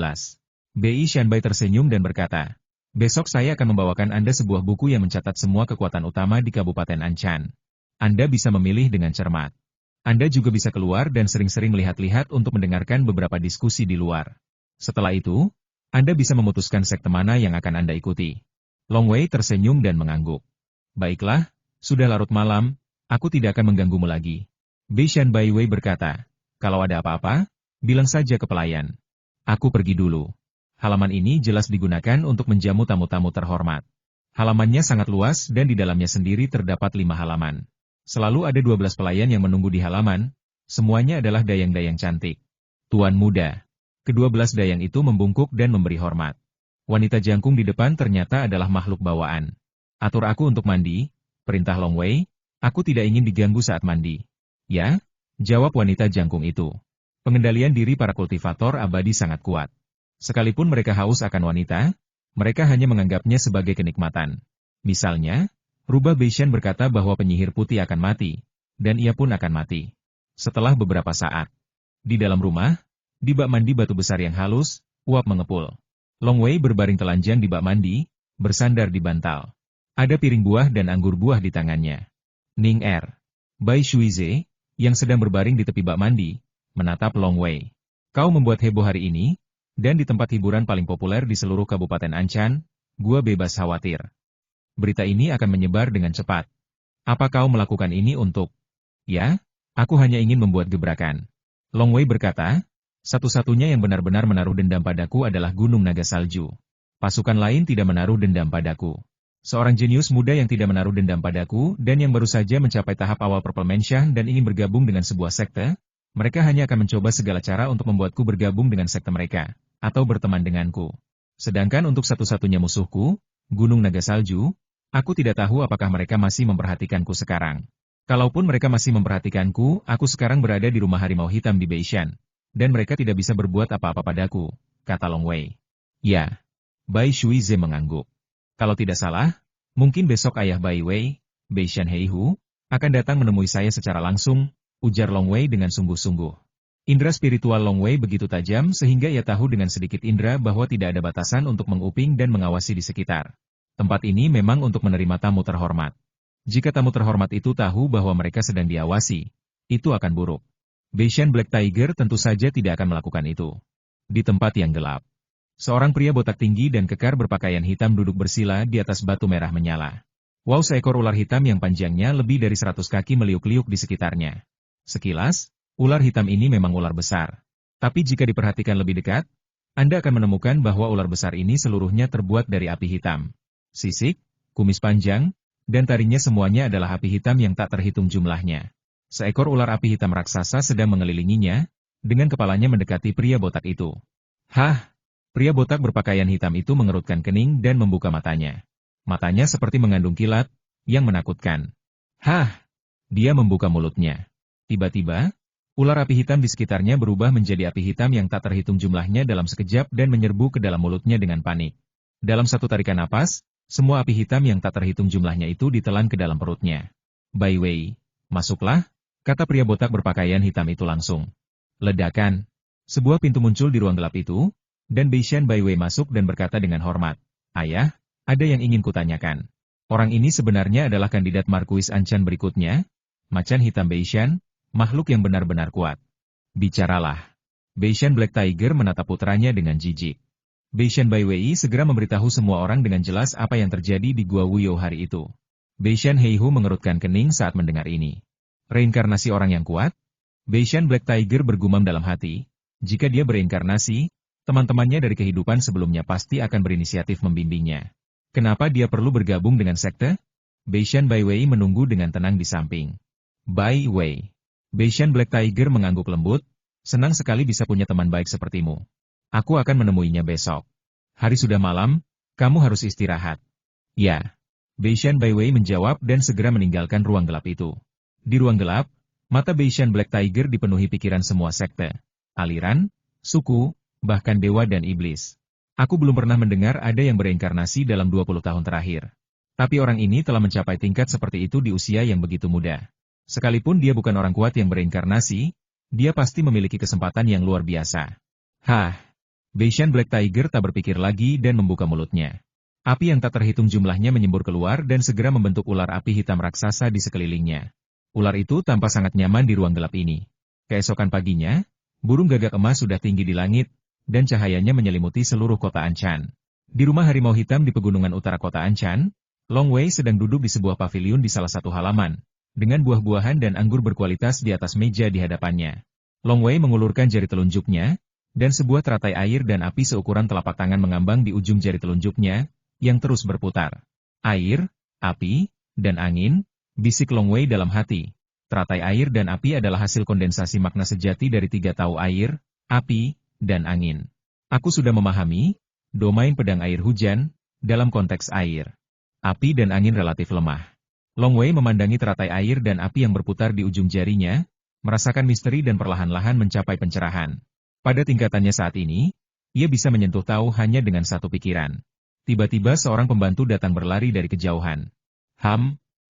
Bei Shanbai tersenyum dan berkata, besok saya akan membawakan Anda sebuah buku yang mencatat semua kekuatan utama di Kabupaten Anchan. Anda bisa memilih dengan cermat. Anda juga bisa keluar dan sering-sering lihat-lihat untuk mendengarkan beberapa diskusi di luar. Setelah itu, Anda bisa memutuskan sekte mana yang akan Anda ikuti. Longwei tersenyum dan mengangguk. Baiklah, sudah larut malam, aku tidak akan mengganggumu lagi. Beishan Baiwei berkata, kalau ada apa-apa, bilang saja ke pelayan. Aku pergi dulu. Halaman ini jelas digunakan untuk menjamu tamu-tamu terhormat. Halamannya sangat luas dan di dalamnya sendiri terdapat 5 halaman. Selalu ada 12 pelayan yang menunggu di halaman, semuanya adalah dayang-dayang cantik. Tuan muda. Ke-12 dayang itu membungkuk dan memberi hormat. Wanita jangkung di depan ternyata adalah makhluk bawaan. Atur aku untuk mandi, perintah Longwei, aku tidak ingin diganggu saat mandi. Ya, jawab wanita jangkung itu. Pengendalian diri para kultivator abadi sangat kuat. Sekalipun mereka haus akan wanita, mereka hanya menganggapnya sebagai kenikmatan. Misalnya, Rubah Beishan berkata bahwa penyihir putih akan mati, dan ia pun akan mati. Setelah beberapa saat, di dalam rumah, di bak mandi batu besar yang halus, uap mengepul. Longwei berbaring telanjang di bak mandi, bersandar di bantal. Ada piring buah dan anggur buah di tangannya. Ning Er, Bai Shuize, yang sedang berbaring di tepi bak mandi, menatap Longwei. Kau membuat heboh hari ini, dan di tempat hiburan paling populer di seluruh Kabupaten Anchan, gua bebas khawatir. Berita ini akan menyebar dengan cepat. Apa kau melakukan ini untuk? Ya, aku hanya ingin membuat gebrakan. Longwei berkata, satu-satunya yang benar-benar menaruh dendam padaku adalah Gunung Naga Salju. Pasukan lain tidak menaruh dendam padaku. Seorang jenius muda yang tidak menaruh dendam padaku dan yang baru saja mencapai tahap awal Purple Mansion dan ingin bergabung dengan sebuah sekte, mereka hanya akan mencoba segala cara untuk membuatku bergabung dengan sekte mereka, atau berteman denganku. Sedangkan untuk satu-satunya musuhku, Gunung Naga Salju, aku tidak tahu apakah mereka masih memperhatikanku sekarang. Kalaupun mereka masih memperhatikanku, aku sekarang berada di rumah harimau hitam di Beishan. Dan mereka tidak bisa berbuat apa-apa padaku, kata Longwei. Ya. Bai Shuize mengangguk. Kalau tidak salah, mungkin besok ayah Bai Wei, Beishan Heihu, akan datang menemui saya secara langsung, ujar Longwei dengan sungguh-sungguh. Indra spiritual Longwei begitu tajam sehingga ia tahu dengan sedikit indra bahwa tidak ada batasan untuk menguping dan mengawasi di sekitar. Tempat ini memang untuk menerima tamu terhormat. Jika tamu terhormat itu tahu bahwa mereka sedang diawasi, itu akan buruk. Beishan Black Tiger tentu saja tidak akan melakukan itu. Di tempat yang gelap, seorang pria botak tinggi dan kekar berpakaian hitam duduk bersila di atas batu merah menyala. Wow, seekor ular hitam yang panjangnya lebih dari 100 kaki meliuk-liuk di sekitarnya. Sekilas, ular hitam ini memang ular besar. Tapi jika diperhatikan lebih dekat, Anda akan menemukan bahwa ular besar ini seluruhnya terbuat dari api hitam. Sisik, kumis panjang, dan taringnya semuanya adalah api hitam yang tak terhitung jumlahnya. Seekor ular api hitam raksasa sedang mengelilinginya, dengan kepalanya mendekati pria botak itu. Hah! Pria botak berpakaian hitam itu mengerutkan kening dan membuka matanya. Matanya seperti mengandung kilat, yang menakutkan. Hah! Dia membuka mulutnya. Tiba-tiba, ular api hitam di sekitarnya berubah menjadi api hitam yang tak terhitung jumlahnya dalam sekejap dan menyerbu ke dalam mulutnya dengan panik. Dalam satu tarikan napas, semua api hitam yang tak terhitung jumlahnya itu ditelan ke dalam perutnya. Bai Wei, masuklah, kata pria botak berpakaian hitam itu langsung. Ledakan. Sebuah pintu muncul di ruang gelap itu, dan Beishan Bai Wei masuk dan berkata dengan hormat, Ayah, ada yang ingin kutanyakan. Orang ini sebenarnya adalah kandidat Markuis Anchan berikutnya, Macan Hitam Beishan, makhluk yang benar-benar kuat. Bicaralah. Beishan Black Tiger menatap putranya dengan jijik. Beishan Bai Wei segera memberitahu semua orang dengan jelas apa yang terjadi di Gua Wuyou hari itu. Beishan Heihu mengerutkan kening saat mendengar ini. Reinkarnasi orang yang kuat? Beishan Black Tiger bergumam dalam hati, jika dia bereinkarnasi, teman-temannya dari kehidupan sebelumnya pasti akan berinisiatif membimbingnya. Kenapa dia perlu bergabung dengan sekte? Beishan Bai Wei menunggu dengan tenang di samping. Bai Wei. Beishan Black Tiger mengangguk lembut, senang sekali bisa punya teman baik sepertimu. Aku akan menemuinya besok. Hari sudah malam, kamu harus istirahat. Ya. Beishan Baiwei menjawab dan segera meninggalkan ruang gelap itu. Di ruang gelap, mata Beishan Black Tiger dipenuhi pikiran semua sekte, aliran, suku, bahkan dewa dan iblis. Aku belum pernah mendengar ada yang bereinkarnasi dalam 20 tahun terakhir. Tapi orang ini telah mencapai tingkat seperti itu di usia yang begitu muda. Sekalipun dia bukan orang kuat yang bereinkarnasi, dia pasti memiliki kesempatan yang luar biasa. Hah! Beishan Black Tiger tak berpikir lagi dan membuka mulutnya. Api yang tak terhitung jumlahnya menyembur keluar dan segera membentuk ular api hitam raksasa di sekelilingnya. Ular itu tampak sangat nyaman di ruang gelap ini. Keesokan paginya, burung gagak emas sudah tinggi di langit, dan cahayanya menyelimuti seluruh kota Anchan. Di rumah harimau hitam di pegunungan utara kota Anchan, Long Wei sedang duduk di sebuah paviliun di salah satu halaman, dengan buah-buahan dan anggur berkualitas di atas meja di hadapannya. Long Wei mengulurkan jari telunjuknya, dan sebuah teratai air dan api seukuran telapak tangan mengambang di ujung jari telunjuknya, yang terus berputar. Air, api, dan angin, bisik Long Wei dalam hati. Teratai air dan api adalah hasil kondensasi makna sejati dari tiga tahu air, api, dan angin. Aku sudah memahami, domain pedang air hujan, dalam konteks air. Api dan angin relatif lemah. Long Wei memandangi teratai air dan api yang berputar di ujung jarinya, merasakan misteri dan perlahan-lahan mencapai pencerahan. Pada tingkatannya saat ini, ia bisa menyentuh tahu hanya dengan satu pikiran. Tiba-tiba seorang pembantu datang berlari dari kejauhan.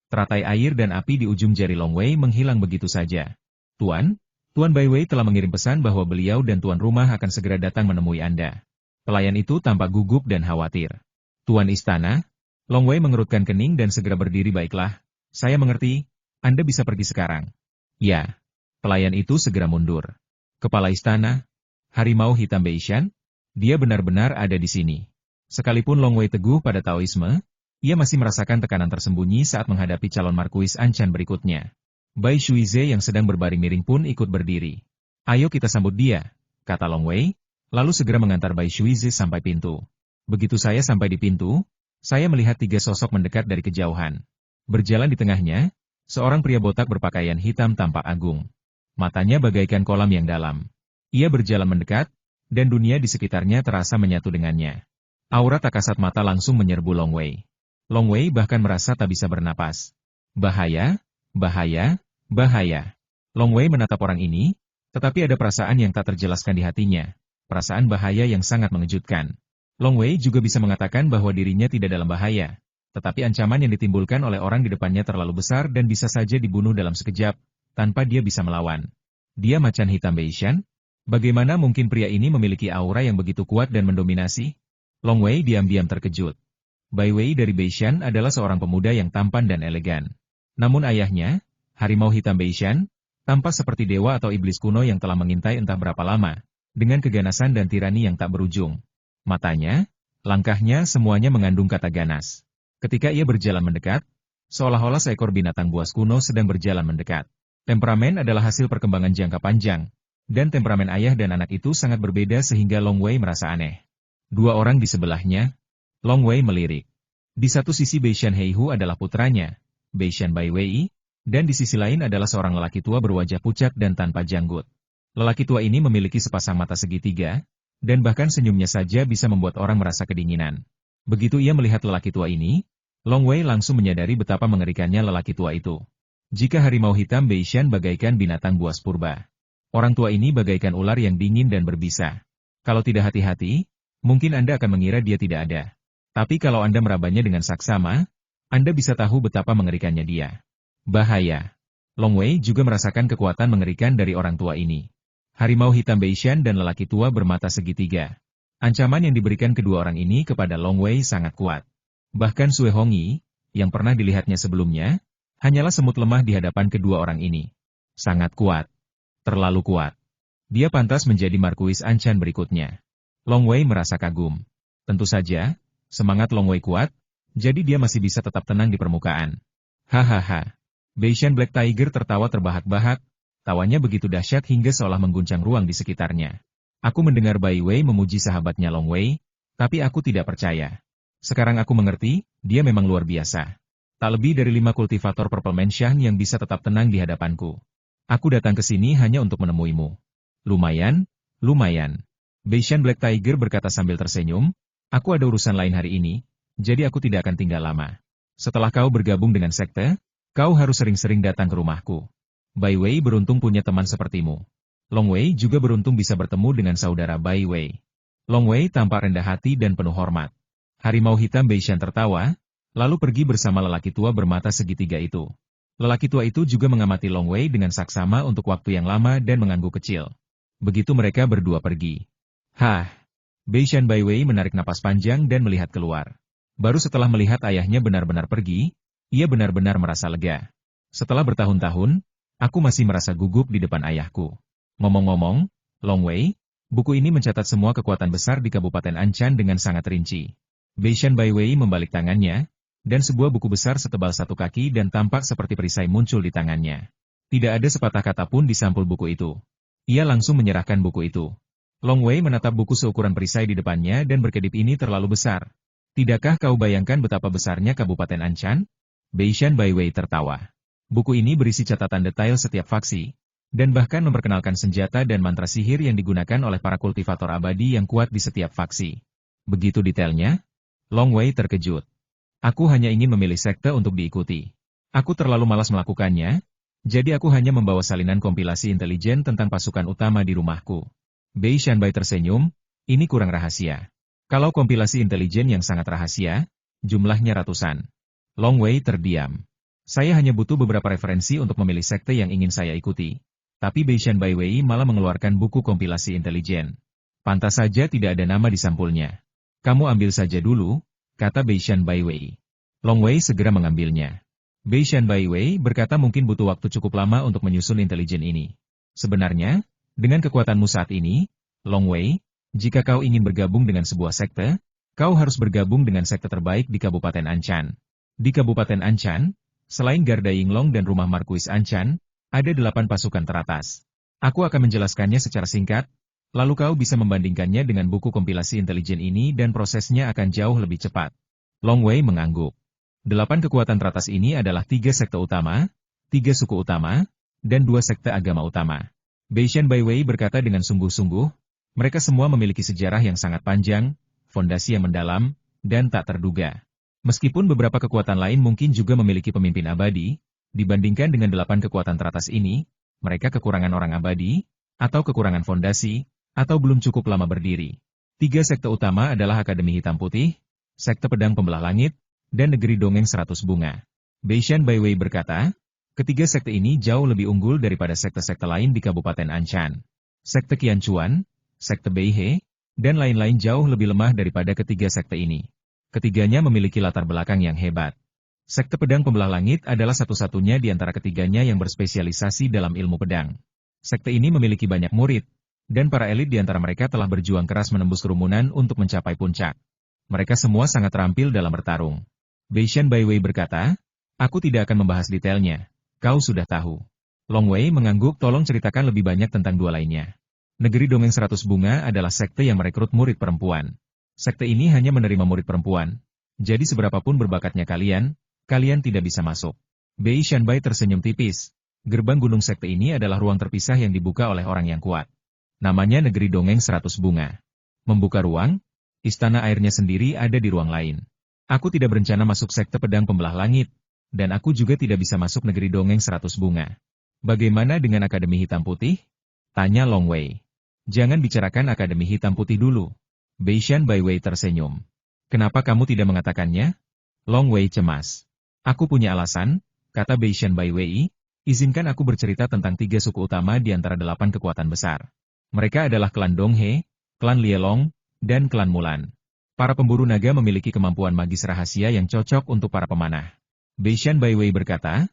Teratai air dan api di ujung jari Long Wei menghilang begitu saja. Tuan Baiwei telah mengirim pesan bahwa beliau dan tuan rumah akan segera datang menemui Anda. Pelayan itu tampak gugup dan khawatir. Tuan istana, Long Wei mengerutkan kening dan segera berdiri. Baiklah, saya mengerti, Anda bisa pergi sekarang. Ya. Pelayan itu segera mundur. Kepala istana, harimau hitam Beishan, dia benar-benar ada di sini. Sekalipun Long Wei teguh pada Taoisme, ia masih merasakan tekanan tersembunyi saat menghadapi calon Markuis Anchan berikutnya. Bai Shuize yang sedang berbaring miring pun ikut berdiri. Ayo kita sambut dia, kata Long Wei, lalu segera mengantar Bai Shuize sampai pintu. Begitu saya sampai di pintu, saya melihat tiga sosok mendekat dari kejauhan. Berjalan di tengahnya, seorang pria botak berpakaian hitam tampak agung. Matanya bagaikan kolam yang dalam. Ia berjalan mendekat, dan dunia di sekitarnya terasa menyatu dengannya. Aura tak kasat mata langsung menyerbu Long Wei. Long Wei bahkan merasa tak bisa bernapas. Bahaya, bahaya, bahaya. Long Wei menatap orang ini, tetapi ada perasaan yang tak terjelaskan di hatinya. Perasaan bahaya yang sangat mengejutkan. Long Wei juga bisa mengatakan bahwa dirinya tidak dalam bahaya. Tetapi ancaman yang ditimbulkan oleh orang di depannya terlalu besar dan bisa saja dibunuh dalam sekejap, tanpa dia bisa melawan. Dia macan hitam Beishan? Bagaimana mungkin pria ini memiliki aura yang begitu kuat dan mendominasi? Long Wei diam-diam terkejut. Bai Wei dari Beishan adalah seorang pemuda yang tampan dan elegan. Namun ayahnya, harimau hitam Beishan, tampak seperti dewa atau iblis kuno yang telah mengintai entah berapa lama, dengan keganasan dan tirani yang tak berujung. Matanya, langkahnya semuanya mengandung kata ganas. Ketika ia berjalan mendekat, seolah-olah seekor binatang buas kuno sedang berjalan mendekat. Temperamen adalah hasil perkembangan jangka panjang, dan temperamen ayah dan anak itu sangat berbeda sehingga Long Wei merasa aneh. Dua orang di sebelahnya, Long Wei melirik. Di satu sisi Beishan Heihu adalah putranya, Beishan Baiwei, dan di sisi lain adalah seorang lelaki tua berwajah pucat dan tanpa janggut. Lelaki tua ini memiliki sepasang mata segitiga, dan bahkan senyumnya saja bisa membuat orang merasa kedinginan. Begitu ia melihat lelaki tua ini, Long Wei langsung menyadari betapa mengerikannya lelaki tua itu. Jika harimau hitam Beishan bagaikan binatang buas purba, orang tua ini bagaikan ular yang dingin dan berbisa. Kalau tidak hati-hati, mungkin Anda akan mengira dia tidak ada. Tapi kalau Anda merabanya dengan saksama, Anda bisa tahu betapa mengerikannya dia. Bahaya. Long Wei juga merasakan kekuatan mengerikan dari orang tua ini. Harimau hitam Beishan dan lelaki tua bermata segitiga. Ancaman yang diberikan kedua orang ini kepada Long Wei sangat kuat. Bahkan Sue Hongyi, yang pernah dilihatnya sebelumnya, hanyalah semut lemah di hadapan kedua orang ini. Sangat kuat. Terlalu kuat. Dia pantas menjadi Markuis Anchan berikutnya. Long Wei merasa kagum. Tentu saja, semangat Long Wei kuat, jadi dia masih bisa tetap tenang di permukaan. Hahaha. Beishan Black Tiger tertawa terbahak-bahak, tawanya begitu dahsyat hingga seolah mengguncang ruang di sekitarnya. Aku mendengar Bai Wei memuji sahabatnya Long Wei, tapi aku tidak percaya. Sekarang aku mengerti, dia memang luar biasa. Tak lebih dari 5 kultivator Purple Mansion yang bisa tetap tenang di hadapanku. Aku datang ke sini hanya untuk menemuimu. Lumayan, lumayan. Beishan Black Tiger berkata sambil tersenyum, aku ada urusan lain hari ini, jadi aku tidak akan tinggal lama. Setelah kau bergabung dengan sekte, kau harus sering-sering datang ke rumahku. Bai Wei beruntung punya teman sepertimu. Long Wei juga beruntung bisa bertemu dengan saudara Bai Wei. Long Wei tampak rendah hati dan penuh hormat. Harimau hitam Beishan tertawa, lalu pergi bersama lelaki tua bermata segitiga itu. Lelaki tua itu juga mengamati Long Wei dengan saksama untuk waktu yang lama dan mengangguk kecil. Begitu mereka berdua pergi. Hah! Beishan Bai Wei menarik napas panjang dan melihat keluar. Baru setelah melihat ayahnya benar-benar pergi, ia benar-benar merasa lega. Setelah bertahun-tahun, aku masih merasa gugup di depan ayahku. Ngomong-ngomong, Long Wei, buku ini mencatat semua kekuatan besar di Kabupaten Anchan dengan sangat rinci. Beishan Bai Wei membalik tangannya, dan sebuah buku besar setebal 1 kaki dan tampak seperti perisai muncul di tangannya. Tidak ada sepatah kata pun di sampul buku itu. Ia langsung menyerahkan buku itu. Long Wei menatap buku seukuran perisai di depannya dan berkedip, ini terlalu besar. Tidakkah kau bayangkan betapa besarnya Kabupaten Anchan? Beishan Bai Wei tertawa. Buku ini berisi catatan detail setiap faksi, dan bahkan memperkenalkan senjata dan mantra sihir yang digunakan oleh para kultivator abadi yang kuat di setiap faksi. Begitu detailnya? Long Wei terkejut. Aku hanya ingin memilih sekte untuk diikuti. Aku terlalu malas melakukannya, jadi aku hanya membawa salinan kompilasi intelijen tentang pasukan utama di rumahku. Beishan Bai tersenyum, ini kurang rahasia. Kalau kompilasi intelijen yang sangat rahasia, jumlahnya ratusan. Long Wei terdiam. Saya hanya butuh beberapa referensi untuk memilih sekte yang ingin saya ikuti. Tapi Beishan Bai Wei malah mengeluarkan buku kompilasi intelijen. Pantas saja tidak ada nama di sampulnya. Kamu ambil saja dulu, kata Beishan Bai Wei. Long Wei segera mengambilnya. Beishan Bai Wei berkata mungkin butuh waktu cukup lama untuk menyusun intelijen ini. Sebenarnya, dengan kekuatanmu saat ini, Long Wei, jika kau ingin bergabung dengan sebuah sekte, kau harus bergabung dengan sekte terbaik di Kabupaten Anchan. Di Kabupaten Anchan, selain Garda Yinglong dan Rumah Markuis Anchan, ada 8 pasukan teratas. Aku akan menjelaskannya secara singkat, lalu kau bisa membandingkannya dengan buku kompilasi intelijen ini dan prosesnya akan jauh lebih cepat. Long Wei mengangguk. 8 kekuatan teratas ini adalah 3 sekte utama, 3 suku utama, dan 2 sekte agama utama. Beishan Bai Wei berkata dengan sungguh-sungguh, mereka semua memiliki sejarah yang sangat panjang, fondasi yang mendalam, dan tak terduga. Meskipun beberapa kekuatan lain mungkin juga memiliki pemimpin abadi, dibandingkan dengan 8 kekuatan teratas ini, mereka kekurangan orang abadi, atau kekurangan fondasi, atau belum cukup lama berdiri. 3 sekte utama adalah Akademi Hitam Putih, Sekte Pedang Pembelah Langit, dan Negeri Dongeng 100 Bunga. Beishan Bai Wei berkata, ketiga sekte ini jauh lebih unggul daripada sekte-sekte lain di Kabupaten Anchan. Sekte Qianchuan, Sekte Beihe, dan lain-lain jauh lebih lemah daripada ketiga sekte ini. Ketiganya memiliki latar belakang yang hebat. Sekte Pedang Pembelah Langit adalah satu-satunya di antara ketiganya yang berspesialisasi dalam ilmu pedang. Sekte ini memiliki banyak murid, dan para elit di antara mereka telah berjuang keras menembus kerumunan untuk mencapai puncak. Mereka semua sangat terampil dalam bertarung. Beishan Bai Wei berkata, aku tidak akan membahas detailnya, kau sudah tahu. Long Wei mengangguk, tolong ceritakan lebih banyak tentang 2 lainnya. Negeri Dongeng 100 Bunga adalah sekte yang merekrut murid perempuan. Sekte ini hanya menerima murid perempuan. Jadi seberapapun berbakatnya kalian tidak bisa masuk. Beishan Bai tersenyum tipis. Gerbang gunung sekte ini adalah ruang terpisah yang dibuka oleh orang yang kuat. Namanya Negeri Dongeng 100 Bunga. Membuka ruang, istana airnya sendiri ada di ruang lain. Aku tidak berencana masuk sekte Pedang Pembelah Langit, dan aku juga tidak bisa masuk Negeri Dongeng 100 Bunga. Bagaimana dengan Akademi Hitam Putih? Tanya Long Wei. Jangan bicarakan Akademi Hitam Putih dulu. Beishan Bai Wei tersenyum. Kenapa kamu tidak mengatakannya? Long Wei cemas. Aku punya alasan, kata Beishan Bai Wei, izinkan aku bercerita tentang 3 suku utama di antara 8 kekuatan besar. Mereka adalah klan Donghe, klan Lielong, dan klan Mulan. Para pemburu naga memiliki kemampuan magis rahasia yang cocok untuk para pemanah. Beishan Bai Wei berkata,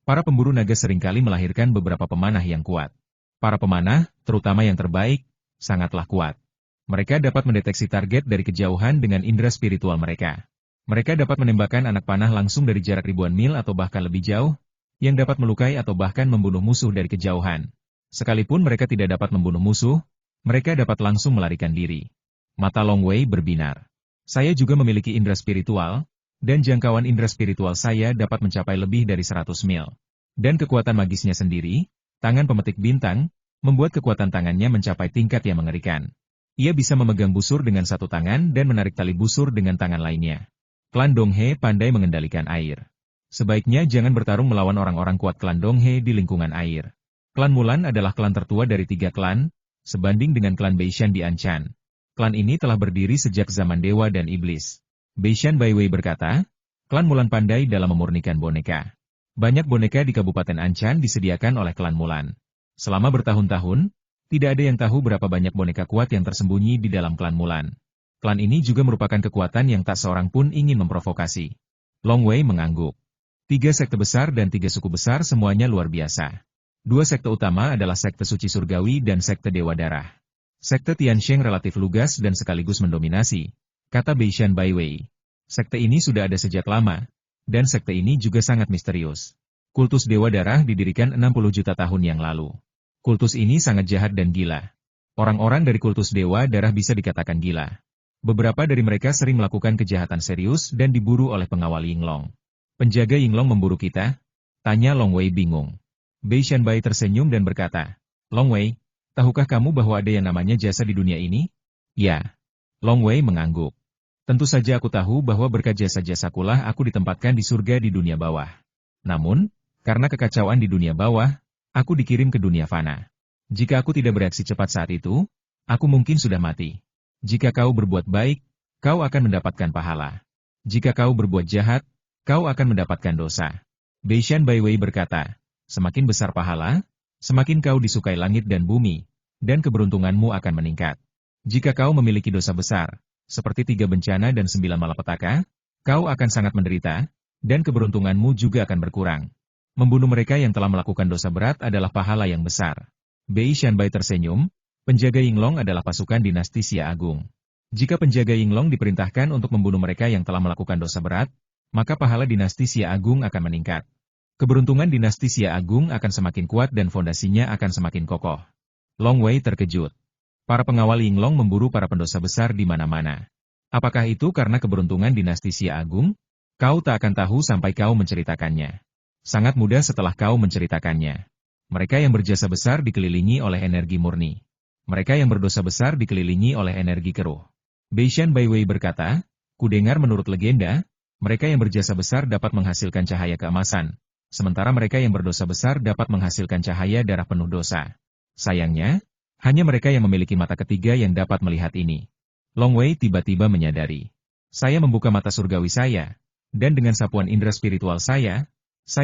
para pemburu naga seringkali melahirkan beberapa pemanah yang kuat. Para pemanah, terutama yang terbaik, sangatlah kuat. Mereka dapat mendeteksi target dari kejauhan dengan indera spiritual mereka. Mereka dapat menembakkan anak panah langsung dari jarak ribuan mil atau bahkan lebih jauh, yang dapat melukai atau bahkan membunuh musuh dari kejauhan. Sekalipun mereka tidak dapat membunuh musuh, mereka dapat langsung melarikan diri. Mata Long Wei berbinar. Saya juga memiliki indera spiritual, dan jangkauan indera spiritual saya dapat mencapai lebih dari 100 mil. Dan kekuatan magisnya sendiri, Tangan pemetik bintang, membuat kekuatan tangannya mencapai tingkat yang mengerikan. Ia bisa memegang busur dengan satu tangan dan menarik tali busur dengan tangan lainnya. Klan Donghe pandai mengendalikan air. Sebaiknya jangan bertarung melawan orang-orang kuat klan Donghe di lingkungan air. Klan Mulan adalah klan tertua dari 3 klan, sebanding dengan klan Beishan di Anchan. Klan ini telah berdiri sejak zaman dewa dan iblis. Beishan Baiwei berkata, klan Mulan pandai dalam memurnikan boneka. Banyak boneka di Kabupaten Anchan disediakan oleh klan Mulan. Selama bertahun-tahun, tidak ada yang tahu berapa banyak boneka kuat yang tersembunyi di dalam klan Mulan. Klan ini juga merupakan kekuatan yang tak seorang pun ingin memprovokasi. Long Wei mengangguk. 3 sekte besar dan 3 suku besar semuanya luar biasa. 2 sekte utama adalah sekte suci surgawi dan sekte dewa darah. Sekte Tiansheng relatif lugas dan sekaligus mendominasi, kata Beishan Baiwei. Sekte ini sudah ada sejak lama. Dan sekte ini juga sangat misterius. Kultus Dewa Darah didirikan 60 juta tahun yang lalu. Kultus ini sangat jahat dan gila. Orang-orang dari kultus Dewa Darah bisa dikatakan gila. Beberapa dari mereka sering melakukan kejahatan serius dan diburu oleh pengawal Yinglong. Penjaga Yinglong memburu kita? Tanya Long Wei bingung. Beishan Bai tersenyum dan berkata, Long Wei, tahukah kamu bahwa ada yang namanya jasa di dunia ini? Ya. Long Wei mengangguk. Tentu saja aku tahu bahwa berkat jasa-jasakulah aku ditempatkan di surga di dunia bawah. Namun, karena kekacauan di dunia bawah, aku dikirim ke dunia fana. Jika aku tidak bereaksi cepat saat itu, aku mungkin sudah mati. Jika kau berbuat baik, kau akan mendapatkan pahala. Jika kau berbuat jahat, kau akan mendapatkan dosa. Beishan Baiwei berkata, semakin besar pahala, semakin kau disukai langit dan bumi, dan keberuntunganmu akan meningkat. Jika kau memiliki dosa besar, seperti 3 bencana dan 9 malapetaka, kau akan sangat menderita, dan keberuntunganmu juga akan berkurang. Membunuh mereka yang telah melakukan dosa berat adalah pahala yang besar. Beishan Bai tersenyum, penjaga Yinglong adalah pasukan dinasti Xia Agung. Jika penjaga Yinglong diperintahkan untuk membunuh mereka yang telah melakukan dosa berat, maka pahala dinasti Xia Agung akan meningkat. Keberuntungan dinasti Xia Agung akan semakin kuat dan fondasinya akan semakin kokoh. Long Wei terkejut. Para pengawal Yinglong memburu para pendosa besar di mana-mana. Apakah itu karena keberuntungan dinasti Xia Agung? Kau tak akan tahu sampai kau menceritakannya. Sangat mudah setelah kau menceritakannya. Mereka yang berjasa besar dikelilingi oleh energi murni. Mereka yang berdosa besar dikelilingi oleh energi keruh. Beishan Baiwei berkata, kudengar menurut legenda, mereka yang berjasa besar dapat menghasilkan cahaya keemasan, sementara mereka yang berdosa besar dapat menghasilkan cahaya darah penuh dosa. Sayangnya, hanya mereka yang memiliki mata ketiga yang dapat melihat ini. Long Wei tiba-tiba menyadari. Saya membuka mata surgawi saya, dan dengan sapuan indera spiritual saya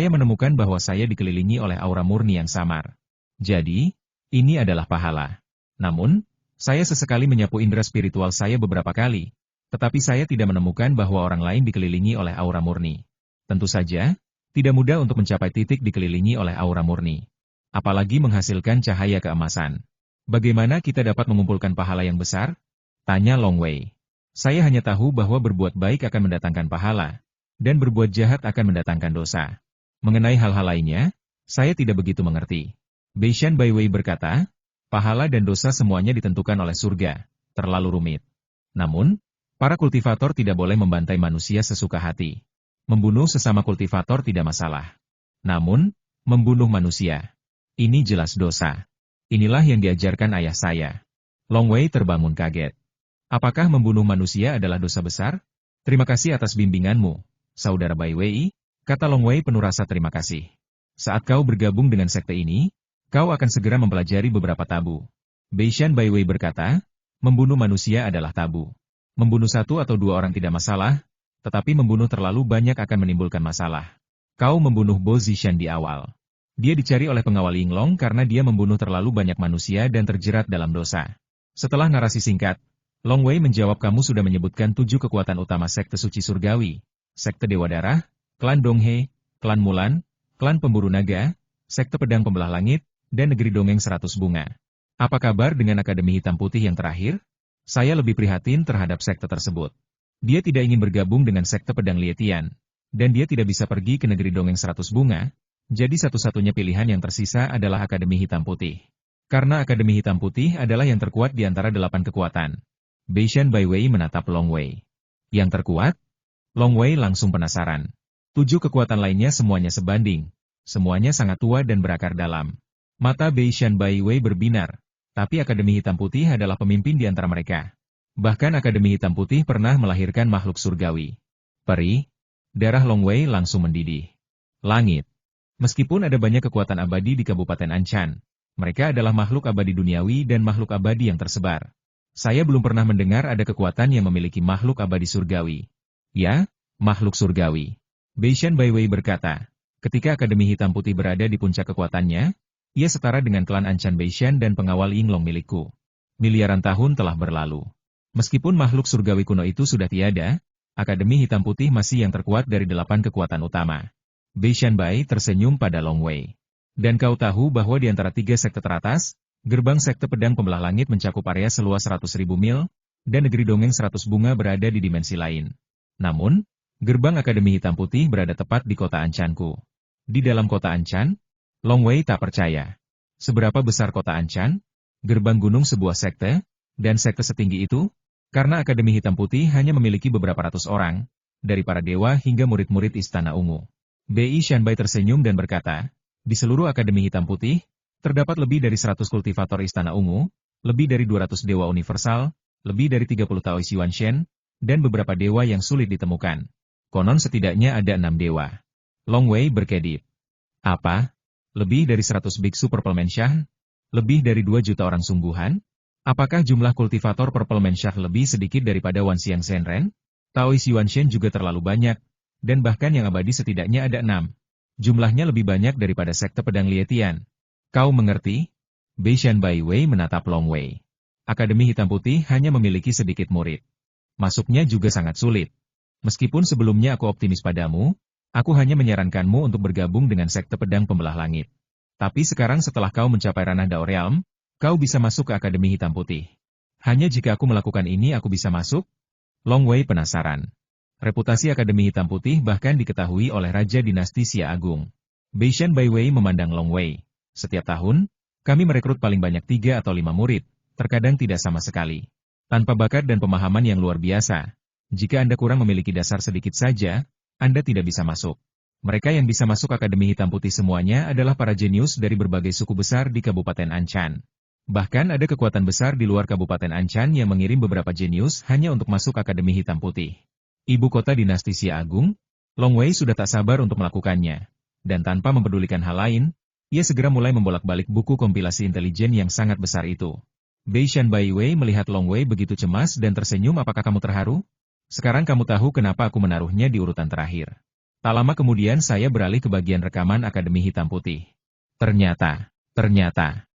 menemukan bahwa saya dikelilingi oleh aura murni yang samar. Jadi, ini adalah pahala. Namun, saya sesekali menyapu indera spiritual saya beberapa kali, tetapi saya tidak menemukan bahwa orang lain dikelilingi oleh aura murni. Tentu saja, tidak mudah untuk mencapai titik dikelilingi oleh aura murni. Apalagi menghasilkan cahaya keemasan. Bagaimana kita dapat mengumpulkan pahala yang besar? Tanya Long Wei. Saya hanya tahu bahwa berbuat baik akan mendatangkan pahala, dan berbuat jahat akan mendatangkan dosa. Mengenai hal-hal lainnya, saya tidak begitu mengerti. Beishan Baiwei berkata, pahala dan dosa semuanya ditentukan oleh surga, terlalu rumit. Namun, para kultivator tidak boleh membantai manusia sesuka hati. Membunuh sesama kultivator tidak masalah. Namun, membunuh manusia, ini jelas dosa. Inilah yang diajarkan ayah saya. Long Wei terbangun kaget. Apakah membunuh manusia adalah dosa besar? Terima kasih atas bimbinganmu, Saudara Baiwei, kata Long Wei penuh rasa terima kasih. Saat kau bergabung dengan sekte ini, kau akan segera mempelajari beberapa tabu. Beishan Baiwei berkata, membunuh manusia adalah tabu. Membunuh 1 atau 2 orang tidak masalah, tetapi membunuh terlalu banyak akan menimbulkan masalah. Kau membunuh Bo Zishan di awal. Dia dicari oleh pengawal Yinglong karena dia membunuh terlalu banyak manusia dan terjerat dalam dosa. Setelah narasi singkat, Long Wei menjawab kamu sudah menyebutkan 7 kekuatan utama sekte suci surgawi, sekte Dewa Darah, klan Donghe, klan Mulan, klan Pemburu Naga, sekte Pedang Pembelah Langit, dan negeri Dongeng 100 Bunga. Apa kabar dengan Akademi Hitam Putih yang terakhir? Saya lebih prihatin terhadap sekte tersebut. Dia tidak ingin bergabung dengan sekte Pedang Lietian, dan dia tidak bisa pergi ke negeri Dongeng 100 Bunga. Jadi satu-satunya pilihan yang tersisa adalah Akademi Hitam Putih. Karena Akademi Hitam Putih adalah yang terkuat di antara 8 kekuatan. Beishan Baiwei menatap Long Wei. Yang terkuat? Long Wei langsung penasaran. 7 kekuatan lainnya semuanya sebanding. Semuanya sangat tua dan berakar dalam. Mata Bei Shan Bai Wei berbinar, tapi Akademi Hitam Putih adalah pemimpin di antara mereka. Bahkan Akademi Hitam Putih pernah melahirkan makhluk surgawi. Peri, darah Long Wei langsung mendidih. Langit. Meskipun ada banyak kekuatan abadi di Kabupaten Anchan, mereka adalah makhluk abadi duniawi dan makhluk abadi yang tersebar. Saya belum pernah mendengar ada kekuatan yang memiliki makhluk abadi surgawi. Ya, makhluk surgawi. Bei Shan Bai Wei berkata, ketika Akademi Hitam Putih berada di puncak kekuatannya, ia setara dengan klan Anchan Bei Shan dan pengawal Yinglong milikku. Miliaran tahun telah berlalu. Meskipun makhluk surgawi kuno itu sudah tiada, Akademi Hitam Putih masih yang terkuat dari 8 kekuatan utama. Bei Shan Bai tersenyum pada Long Wei. Dan kau tahu bahwa di antara 3 sekte teratas, gerbang sekte pedang pembelah langit mencakup area seluas 100.000 mil, dan negeri dongeng 100 bunga berada di dimensi lain. Namun, gerbang Akademi Hitam Putih berada tepat di kota Anchanku. Di dalam kota Anchan, Long Wei tak percaya. Seberapa besar kota Anchan? Gerbang gunung sebuah sekte, dan sekte setinggi itu? Karena Akademi Hitam Putih hanya memiliki beberapa ratus orang, dari para dewa hingga murid-murid Istana Ungu. Bei Shan Bai tersenyum dan berkata, di seluruh Akademi Hitam Putih, terdapat lebih dari 100 kultivator Istana Ungu, lebih dari 200 dewa universal, lebih dari 30 Taois Yuan Shen, dan beberapa dewa yang sulit ditemukan. Konon setidaknya ada 6 dewa. Long Wei berkedip. Apa? Lebih dari 100 biksu Purple Menshah? Lebih dari 2 juta orang sungguhan? Apakah jumlah kultivator Purple Menshah lebih sedikit daripada Wan Xiang Shenren? Taois Yuan Shen juga terlalu banyak, dan bahkan yang abadi setidaknya ada 6. Jumlahnya lebih banyak daripada sekte pedang Lietian. Kau mengerti? Bei Shan Bai Wei menatap Long Wei. Akademi Hitam Putih hanya memiliki sedikit murid. Masuknya juga sangat sulit. Meskipun sebelumnya aku optimis padamu, aku hanya menyarankanmu untuk bergabung dengan sekte pedang pembelah langit. Tapi sekarang setelah kau mencapai ranah Dao Realm, kau bisa masuk ke Akademi Hitam Putih. Hanya jika aku melakukan ini aku bisa masuk? Long Wei penasaran. Reputasi Akademi Hitam Putih bahkan diketahui oleh Raja Dinasti Xia Agung. Bei Shan Bai Wei memandang Long Wei. Setiap tahun, kami merekrut paling banyak 3 atau 5 murid, terkadang tidak sama sekali. Tanpa bakat dan pemahaman yang luar biasa. Jika Anda kurang memiliki dasar sedikit saja, Anda tidak bisa masuk. Mereka yang bisa masuk Akademi Hitam Putih semuanya adalah para jenius dari berbagai suku besar di Kabupaten Anchan. Bahkan ada kekuatan besar di luar Kabupaten Anchan yang mengirim beberapa jenius hanya untuk masuk Akademi Hitam Putih. Ibu kota dinasti Xia Agung, Long Wei sudah tak sabar untuk melakukannya. Dan tanpa mempedulikan hal lain, ia segera mulai membolak-balik buku kompilasi intelijen yang sangat besar itu. Bei Shan Bai Wei melihat Long Wei begitu cemas dan tersenyum. Apakah kamu terharu? Sekarang kamu tahu kenapa aku menaruhnya di urutan terakhir. Tak lama kemudian saya beralih ke bagian rekaman Akademi Hitam Putih. Ternyata,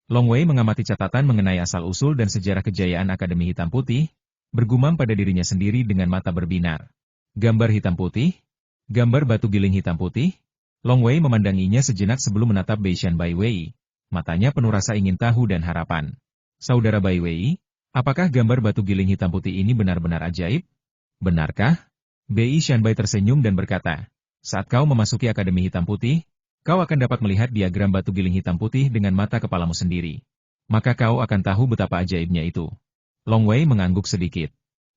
Long Wei mengamati catatan mengenai asal-usul dan sejarah kejayaan Akademi Hitam Putih, bergumam pada dirinya sendiri dengan mata berbinar. Gambar hitam putih? Gambar batu giling hitam putih? Long Wei memandanginya sejenak sebelum menatap Bei Shan Bai Wei. Matanya penuh rasa ingin tahu dan harapan. Saudara Bai Wei, apakah gambar batu giling hitam putih ini benar-benar ajaib? Benarkah? Bei Shan Bai tersenyum dan berkata, saat kau memasuki Akademi Hitam Putih, kau akan dapat melihat diagram batu giling hitam putih dengan mata kepalamu sendiri. Maka kau akan tahu betapa ajaibnya itu. Long Wei mengangguk sedikit.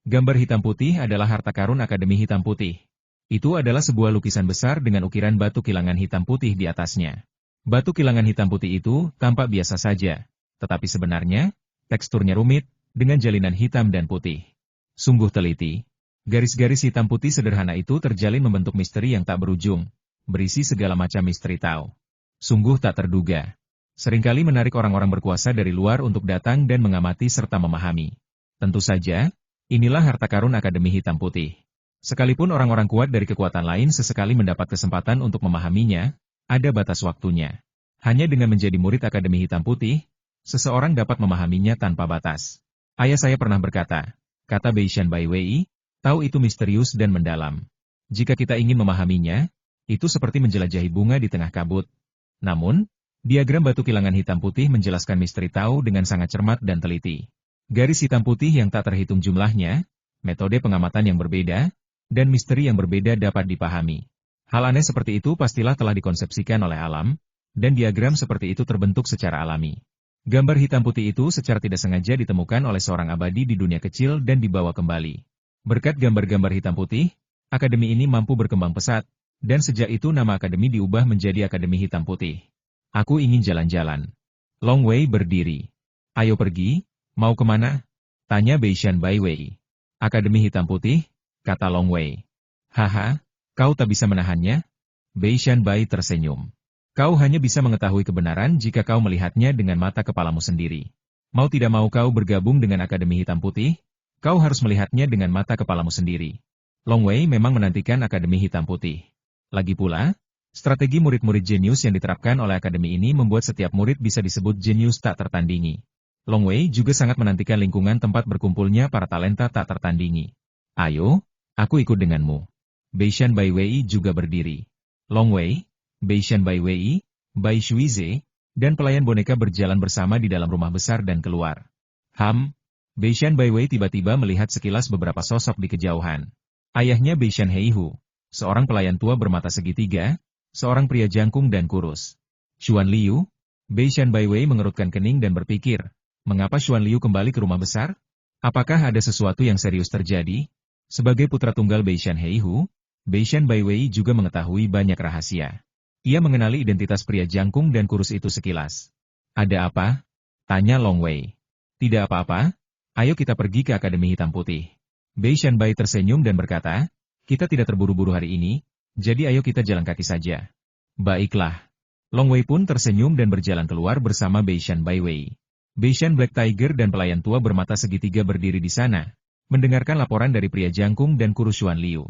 Gambar hitam putih adalah harta karun Akademi Hitam Putih. Itu adalah sebuah lukisan besar dengan ukiran batu kilangan hitam putih di atasnya. Batu kilangan hitam putih itu tampak biasa saja, tetapi sebenarnya, teksturnya rumit, dengan jalinan hitam dan putih. Sungguh teliti. Garis-garis hitam putih sederhana itu terjalin membentuk misteri yang tak berujung, berisi segala macam misteri Tao. Sungguh tak terduga. Seringkali menarik orang-orang berkuasa dari luar untuk datang dan mengamati serta memahami. Tentu saja, inilah harta karun Akademi Hitam Putih. Sekalipun orang-orang kuat dari kekuatan lain sesekali mendapat kesempatan untuk memahaminya, ada batas waktunya. Hanya dengan menjadi murid Akademi Hitam Putih, seseorang dapat memahaminya tanpa batas. Ayah saya pernah berkata, kata Bei Shan Bai Wei, tahu itu misterius dan mendalam. Jika kita ingin memahaminya, itu seperti menjelajahi bunga di tengah kabut. Namun, diagram batu kilangan hitam putih menjelaskan misteri Tao dengan sangat cermat dan teliti. Garis hitam putih yang tak terhitung jumlahnya, metode pengamatan yang berbeda, dan misteri yang berbeda dapat dipahami. Hal aneh seperti itu pastilah telah dikonsepsikan oleh alam, dan diagram seperti itu terbentuk secara alami. Gambar hitam putih itu secara tidak sengaja ditemukan oleh seorang abadi di dunia kecil dan dibawa kembali. Berkat gambar-gambar hitam putih, akademi ini mampu berkembang pesat, dan sejak itu nama akademi diubah menjadi Akademi Hitam Putih. Aku ingin jalan-jalan. Long Wei berdiri. Ayo pergi, mau kemana? Tanya Beishan Bai Wei. Akademi Hitam Putih, kata Long Wei. Haha, kau tak bisa menahannya? Beishan Bai tersenyum. Kau hanya bisa mengetahui kebenaran jika kau melihatnya dengan mata kepalamu sendiri. Mau tidak mau kau bergabung dengan Akademi Hitam Putih, kau harus melihatnya dengan mata kepalamu sendiri. Long Wei memang menantikan Akademi Hitam Putih. Lagi pula, strategi murid-murid jenius yang diterapkan oleh akademi ini membuat setiap murid bisa disebut jenius tak tertandingi. Long Wei juga sangat menantikan lingkungan tempat berkumpulnya para talenta tak tertandingi. Ayo, aku ikut denganmu. Beishan Bai Wei juga berdiri. Long Wei, Beishan Bai Wei, Bai Shuize, dan pelayan boneka berjalan bersama di dalam rumah besar dan keluar. Beishan Bai Wei tiba-tiba melihat sekilas beberapa sosok di kejauhan. Ayahnya Beishan Heihu, seorang pelayan tua bermata segitiga, seorang pria jangkung dan kurus. Xuan Liu, Beishan Bai Wei mengerutkan kening dan berpikir, mengapa Xuan Liu kembali ke rumah besar? Apakah ada sesuatu yang serius terjadi? Sebagai putra tunggal Beishan Heihu, Beishan Bai Wei juga mengetahui banyak rahasia. Ia mengenali identitas pria jangkung dan kurus itu sekilas. Ada apa? Tanya Long Wei. Tidak apa-apa, ayo kita pergi ke Akademi Hitam Putih. Beishan Bai tersenyum dan berkata, kita tidak terburu-buru hari ini, jadi ayo kita jalan kaki saja. Baiklah. Long Wei pun tersenyum dan berjalan keluar bersama Beishan Bai Wei. Beishan Black Tiger dan pelayan tua bermata segitiga berdiri di sana, mendengarkan laporan dari pria jangkung dan kurus Xuan Liu.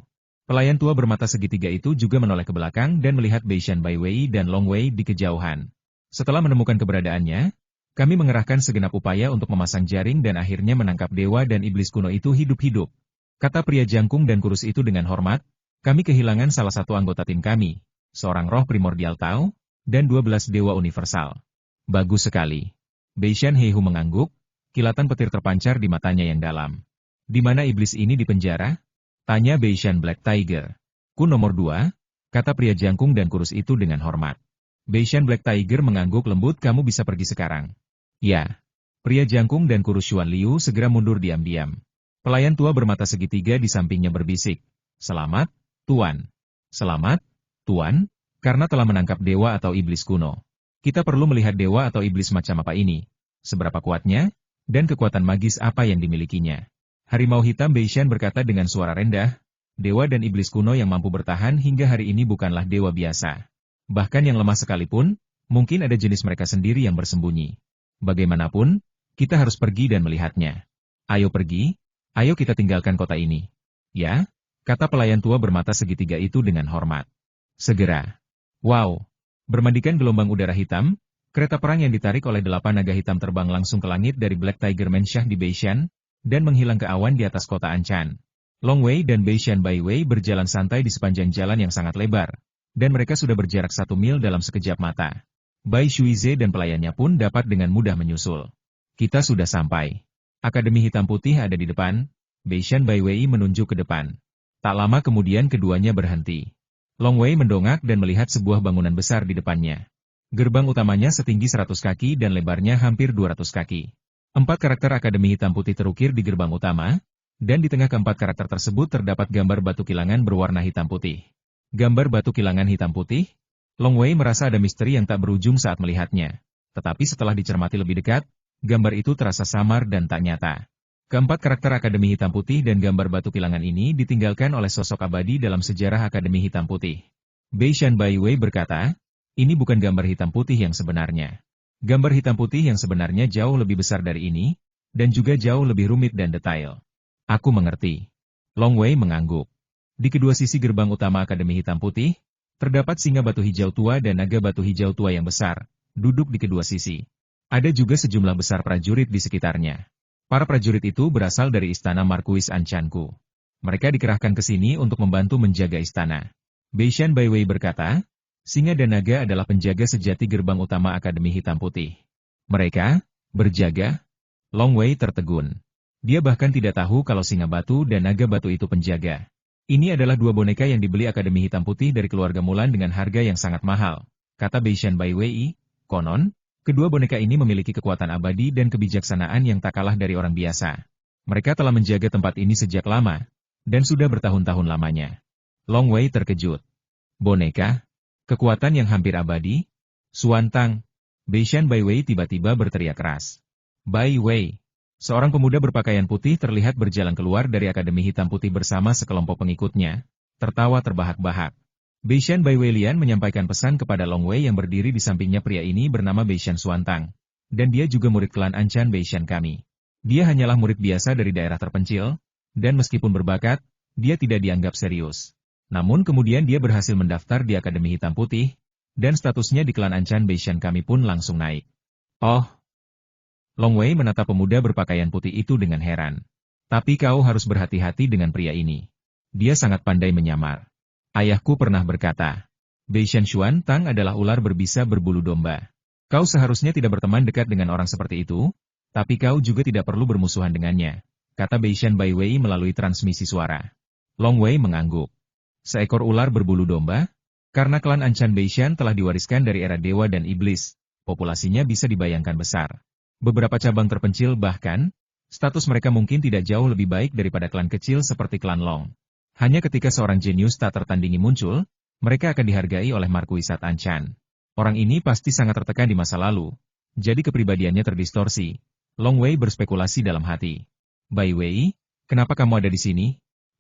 Pelayan tua bermata segitiga itu juga menoleh ke belakang dan melihat Beishan Bai Wei dan Long Wei di kejauhan. Setelah menemukan keberadaannya, kami mengerahkan segenap upaya untuk memasang jaring dan akhirnya menangkap dewa dan iblis kuno itu hidup-hidup. Kata pria jangkung dan kurus itu dengan hormat, kami kehilangan salah satu anggota tim kami, seorang roh primordial Tao, dan 12 dewa universal. Bagus sekali. Beishan Heihu mengangguk, kilatan petir terpancar di matanya yang dalam. Di mana iblis ini dipenjara? Tanya Beishan Black Tiger. Ku nomor 2, kata pria jangkung dan kurus itu dengan hormat. Beishan Black Tiger mengangguk lembut, kamu bisa pergi sekarang. Ya. Pria jangkung dan kurus Xuan Liu segera mundur diam-diam. Pelayan tua bermata segitiga di sampingnya berbisik. Selamat, Tuan. Selamat, Tuan, karena telah menangkap dewa atau iblis kuno. Kita perlu melihat dewa atau iblis macam apa ini. Seberapa kuatnya, dan kekuatan magis apa yang dimilikinya. Harimau hitam Beishan berkata dengan suara rendah, dewa dan iblis kuno yang mampu bertahan hingga hari ini bukanlah dewa biasa. Bahkan yang lemah sekalipun, mungkin ada jenis mereka sendiri yang bersembunyi. Bagaimanapun, kita harus pergi dan melihatnya. Ayo pergi, ayo kita tinggalkan kota ini. Ya, kata pelayan tua bermata segitiga itu dengan hormat. Segera. Wow! Bermandikan gelombang udara hitam, kereta perang yang ditarik oleh 8 naga hitam terbang langsung ke langit dari Black Tiger Mansion di Beishan, dan menghilang ke awan di atas kota Anchan. Long Wei dan Beishan Bai Wei berjalan santai di sepanjang jalan yang sangat lebar, dan mereka sudah berjarak 1 mil dalam sekejap mata. Bai Shuize dan pelayannya pun dapat dengan mudah menyusul. Kita sudah sampai. Akademi Hitam Putih ada di depan, Beishan Bai Wei menunjuk ke depan. Tak lama kemudian keduanya berhenti. Long Wei mendongak dan melihat sebuah bangunan besar di depannya. Gerbang utamanya setinggi 100 kaki dan lebarnya hampir 200 kaki. 4 karakter Akademi Hitam Putih terukir di gerbang utama, dan di tengah keempat karakter tersebut terdapat gambar batu kilangan berwarna hitam putih. Gambar batu kilangan hitam putih? Long Wei merasa ada misteri yang tak berujung saat melihatnya. Tetapi setelah dicermati lebih dekat, gambar itu terasa samar dan tak nyata. Keempat karakter Akademi Hitam Putih dan gambar batu kilangan ini ditinggalkan oleh sosok abadi dalam sejarah Akademi Hitam Putih. Beishan Bai Wei berkata, ini bukan gambar hitam putih yang sebenarnya. Gambar hitam putih yang sebenarnya jauh lebih besar dari ini, dan juga jauh lebih rumit dan detail. Aku mengerti. Long Wei mengangguk. Di kedua sisi gerbang utama Akademi Hitam Putih, terdapat singa batu hijau tua dan naga batu hijau tua yang besar, duduk di kedua sisi. Ada juga sejumlah besar prajurit di sekitarnya. Para prajurit itu berasal dari istana Markuis Anchanku. Mereka dikerahkan ke sini untuk membantu menjaga istana. Beishan Bai Wei berkata, singa dan naga adalah penjaga sejati gerbang utama Akademi Hitam Putih. Mereka berjaga? Long Wei tertegun. Dia bahkan tidak tahu kalau singa batu dan naga batu itu penjaga. Ini adalah 2 boneka yang dibeli Akademi Hitam Putih dari keluarga Mulan dengan harga yang sangat mahal, kata Beishan Bai Wei. Konon, kedua boneka ini memiliki kekuatan abadi dan kebijaksanaan yang tak kalah dari orang biasa. Mereka telah menjaga tempat ini sejak lama, dan sudah bertahun-tahun lamanya. Long Wei terkejut. Boneka? Kekuatan yang hampir abadi? Suantang. Beishan Bai Wei tiba-tiba berteriak keras. Bai Wei. Seorang pemuda berpakaian putih terlihat berjalan keluar dari Akademi Hitam Putih bersama sekelompok pengikutnya, tertawa terbahak-bahak. Beishan Bai Wei Lian menyampaikan pesan kepada Long Wei yang berdiri di sampingnya. Pria ini bernama Beishan Xuantang, dan dia juga murid klan Anchan Beishan kami. Dia hanyalah murid biasa dari daerah terpencil, dan meskipun berbakat, dia tidak dianggap serius. Namun kemudian dia berhasil mendaftar di Akademi Hitam Putih, dan statusnya di klan Anchan Beishan kami pun langsung naik. Oh! Long Wei menatap pemuda berpakaian putih itu dengan heran. Tapi kau harus berhati-hati dengan pria ini. Dia sangat pandai menyamar. Ayahku pernah berkata, Beishan Xuantang adalah ular berbisa berbulu domba. Kau seharusnya tidak berteman dekat dengan orang seperti itu, tapi kau juga tidak perlu bermusuhan dengannya, kata Beishan Bai Wei melalui transmisi suara. Long Wei mengangguk. Seekor ular berbulu domba? Karena klan Anchan Beishan telah diwariskan dari era dewa dan iblis, populasinya bisa dibayangkan besar. Beberapa cabang terpencil bahkan, status mereka mungkin tidak jauh lebih baik daripada klan kecil seperti klan Long. Hanya ketika seorang jenius tak tertandingi muncul, mereka akan dihargai oleh markuisat Anchan. Orang ini pasti sangat tertekan di masa lalu, jadi kepribadiannya terdistorsi. Long Wei berspekulasi dalam hati. Bai Wei, kenapa kamu ada di sini?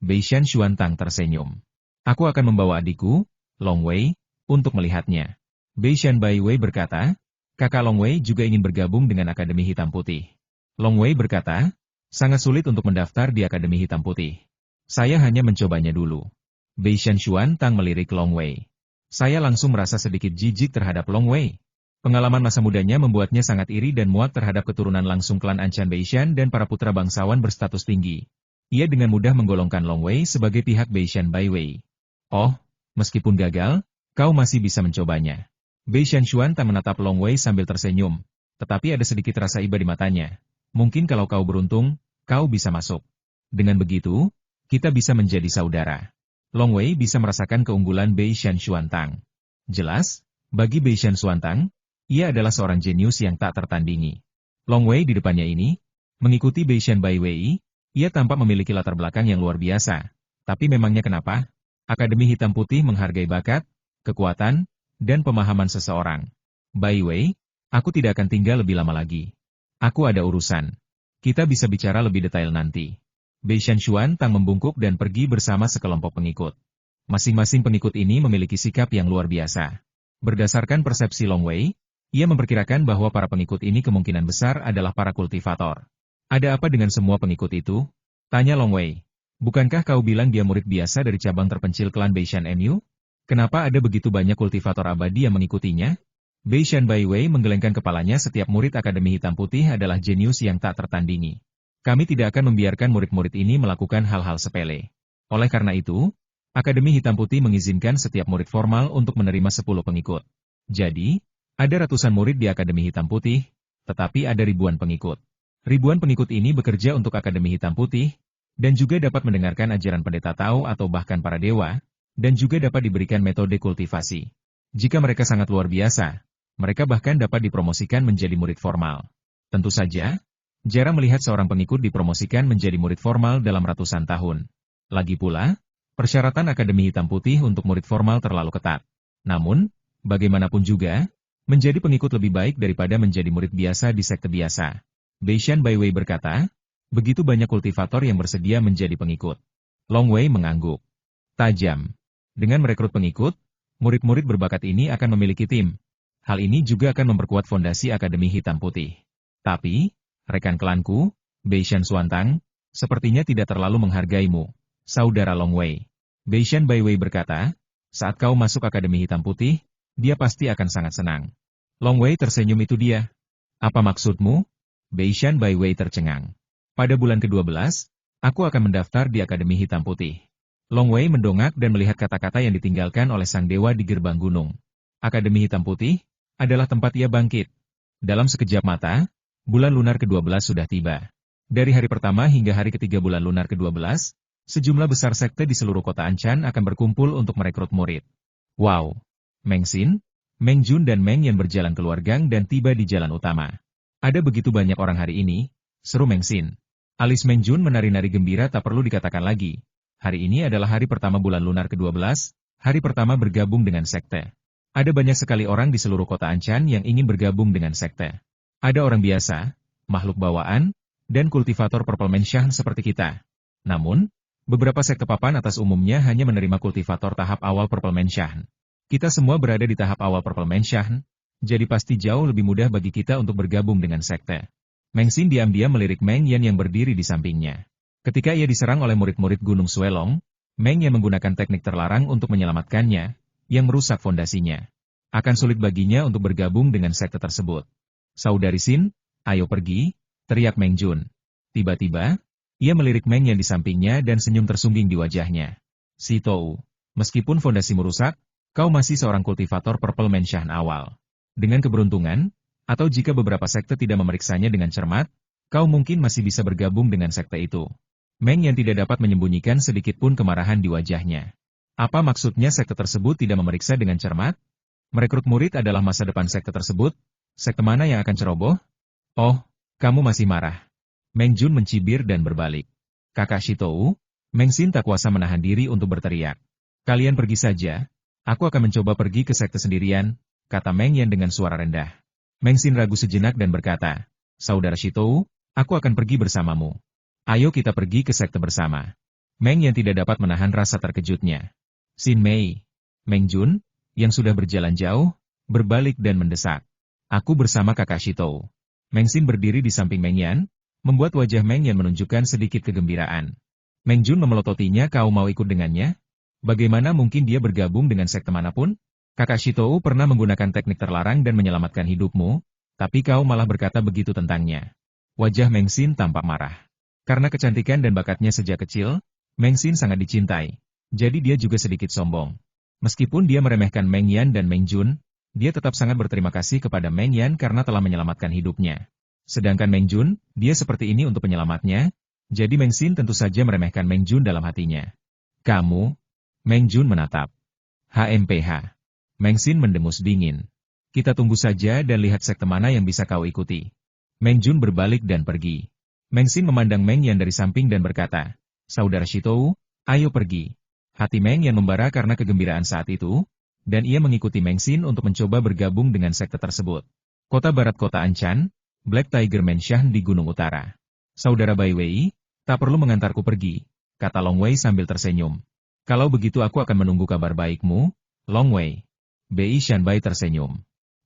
Beishan Xuantang tersenyum. Aku akan membawa adikku, Long Wei, untuk melihatnya. Beishan Bai Wei berkata, kakak Long Wei juga ingin bergabung dengan Akademi Hitam Putih. Long Wei berkata, sangat sulit untuk mendaftar di Akademi Hitam Putih. Saya hanya mencobanya dulu. Beishan Xuantang melirik Long Wei. Saya langsung merasa sedikit jijik terhadap Long Wei. Pengalaman masa mudanya membuatnya sangat iri dan muak terhadap keturunan langsung klan Anchan Beishan dan para putra bangsawan berstatus tinggi. Ia dengan mudah menggolongkan Long Wei sebagai pihak Beishan Bai Wei. Oh, meskipun gagal, kau masih bisa mencobanya. Beishan Xuantang menatap Long Wei sambil tersenyum, tetapi ada sedikit rasa iba di matanya. Mungkin kalau kau beruntung, kau bisa masuk. Dengan begitu, kita bisa menjadi saudara. Long Wei bisa merasakan keunggulan Beishan Xuantang. Jelas, bagi Beishan Xuantang, ia adalah seorang jenius yang tak tertandingi. Long Wei di depannya ini, mengikuti Beishan Bai Wei, ia tampak memiliki latar belakang yang luar biasa. Tapi memangnya kenapa? Akademi Hitam Putih menghargai bakat, kekuatan, dan pemahaman seseorang. Bai Wei, aku tidak akan tinggal lebih lama lagi. Aku ada urusan. Kita bisa bicara lebih detail nanti. Beishan Xuantang membungkuk dan pergi bersama sekelompok pengikut. Masing-masing pengikut ini memiliki sikap yang luar biasa. Berdasarkan persepsi Long Wei, ia memperkirakan bahwa para pengikut ini kemungkinan besar adalah para kultivator. Ada apa dengan semua pengikut itu? Tanya Long Wei. Bukankah kau bilang dia murid biasa dari cabang terpencil klan Beishan MU? Kenapa ada begitu banyak kultivator abadi yang mengikutinya? Beishan Bai Wei menggelengkan kepalanya. Setiap murid Akademi Hitam Putih adalah jenius yang tak tertandingi. Kami tidak akan membiarkan murid-murid ini melakukan hal-hal sepele. Oleh karena itu, Akademi Hitam Putih mengizinkan setiap murid formal untuk menerima 10 pengikut. Jadi, ada ratusan murid di Akademi Hitam Putih, tetapi ada ribuan pengikut. Ribuan pengikut ini bekerja untuk Akademi Hitam Putih, dan juga dapat mendengarkan ajaran pendeta Tao atau bahkan para dewa, dan juga dapat diberikan metode kultivasi. Jika mereka sangat luar biasa, mereka bahkan dapat dipromosikan menjadi murid formal. Tentu saja, jarang melihat seorang pengikut dipromosikan menjadi murid formal dalam ratusan tahun. Lagi pula, persyaratan Akademi Hitam Putih untuk murid formal terlalu ketat. Namun, bagaimanapun juga, menjadi pengikut lebih baik daripada menjadi murid biasa di sekte biasa. Beishan Bai Wei berkata, begitu banyak kultivator yang bersedia menjadi pengikut. Long Wei mengangguk. Tajam. Dengan merekrut pengikut, murid-murid berbakat ini akan memiliki tim. Hal ini juga akan memperkuat fondasi Akademi Hitam Putih. Tapi, rekan klanku, Beishan Xuantang, sepertinya tidak terlalu menghargaimu, saudara Long Wei. Beishan Bai Wei berkata, saat kau masuk Akademi Hitam Putih, dia pasti akan sangat senang. Long Wei tersenyum. Itu dia. Apa maksudmu? Beishan Bai Wei tercengang. Pada bulan ke-12, aku akan mendaftar di Akademi Hitam Putih. Long Wei mendongak dan melihat kata-kata yang ditinggalkan oleh sang dewa di gerbang gunung. Akademi Hitam Putih adalah tempat ia bangkit. Dalam sekejap mata, bulan lunar ke-12 sudah tiba. Dari hari pertama hingga hari ketiga bulan lunar ke-12, sejumlah besar sekte di seluruh kota Anchan akan berkumpul untuk merekrut murid. Wow! Meng Xin, Meng Jun dan Meng Yan berjalan keluar gang dan tiba di jalan utama. Ada begitu banyak orang hari ini, seru Meng Xin. Alis Meng Jun menari-nari gembira. Tak perlu dikatakan lagi. Hari ini adalah hari pertama bulan lunar ke-12, hari pertama bergabung dengan sekte. Ada banyak sekali orang di seluruh kota Anchan yang ingin bergabung dengan sekte. Ada orang biasa, makhluk bawaan, dan kultivator Purple Mansion seperti kita. Namun, beberapa sekte papan atas umumnya hanya menerima kultivator tahap awal Purple Mansion. Kita semua berada di tahap awal Purple Mansion, jadi pasti jauh lebih mudah bagi kita untuk bergabung dengan sekte. Meng Xin diam-diam melirik Meng Yan yang berdiri di sampingnya. Ketika ia diserang oleh murid-murid Gunung Suelong, Meng Yan menggunakan teknik terlarang untuk menyelamatkannya, yang merusak fondasinya. Akan sulit baginya untuk bergabung dengan sekte tersebut. Saudari Xin, ayo pergi, teriak Meng Jun. Tiba-tiba, ia melirik Meng Yan di sampingnya dan senyum tersungging di wajahnya. Si Tou, meskipun fondasimu rusak, kau masih seorang kultivator Purple Mansion awal. Dengan keberuntungan, atau jika beberapa sekte tidak memeriksanya dengan cermat, kau mungkin masih bisa bergabung dengan sekte itu. Meng Yan tidak dapat menyembunyikan sedikit pun kemarahan di wajahnya. Apa maksudnya sekte tersebut tidak memeriksa dengan cermat? Merekrut murid adalah masa depan sekte tersebut. Sekte mana yang akan ceroboh? Oh, kamu masih marah. Meng Jun mencibir dan berbalik. Kakak Shitou, Meng Xin tak kuasa menahan diri untuk berteriak. Kalian pergi saja, aku akan mencoba pergi ke sekte sendirian, kata Meng Yan dengan suara rendah. Meng Xin ragu sejenak dan berkata, Saudara Shitou, aku akan pergi bersamamu. Ayo kita pergi ke sekte bersama. Meng Yan tidak dapat menahan rasa terkejutnya. Xin Mei, Meng Jun, yang sudah berjalan jauh, berbalik dan mendesak. Aku bersama kakak Shitou. Meng Xin berdiri di samping Meng Yan, membuat wajah Meng Yan menunjukkan sedikit kegembiraan. Meng Jun memelototinya, kau mau ikut dengannya? Bagaimana mungkin dia bergabung dengan sekte manapun? Kakak Shitou pernah menggunakan teknik terlarang dan menyelamatkan hidupmu, tapi kau malah berkata begitu tentangnya. Wajah Meng Xin tampak marah. Karena kecantikan dan bakatnya sejak kecil, Meng Xin sangat dicintai. Jadi dia juga sedikit sombong. Meskipun dia meremehkan Meng Yan dan Meng Jun, dia tetap sangat berterima kasih kepada Meng Yan karena telah menyelamatkan hidupnya. Sedangkan Meng Jun, dia seperti ini untuk penyelamatnya, jadi Meng Xin tentu saja meremehkan Meng Jun dalam hatinya. Kamu? Meng Jun menatap. HMPH. Meng Xin mendengus dingin. Kita tunggu saja dan lihat sekte mana yang bisa kau ikuti. Meng Jun berbalik dan pergi. Meng Xin memandang Meng Yan dari samping dan berkata, Saudara Shitou, ayo pergi. Hati Meng Yan membara karena kegembiraan saat itu, dan ia mengikuti Meng Xin untuk mencoba bergabung dengan sekte tersebut. Kota Barat Kota Anchan, Black Tiger Mansion di Gunung Utara. Saudara Bai Wei, tak perlu mengantarku pergi, kata Long Wei sambil tersenyum. Kalau begitu aku akan menunggu kabar baikmu, Long Wei. Bei Shanbai tersenyum.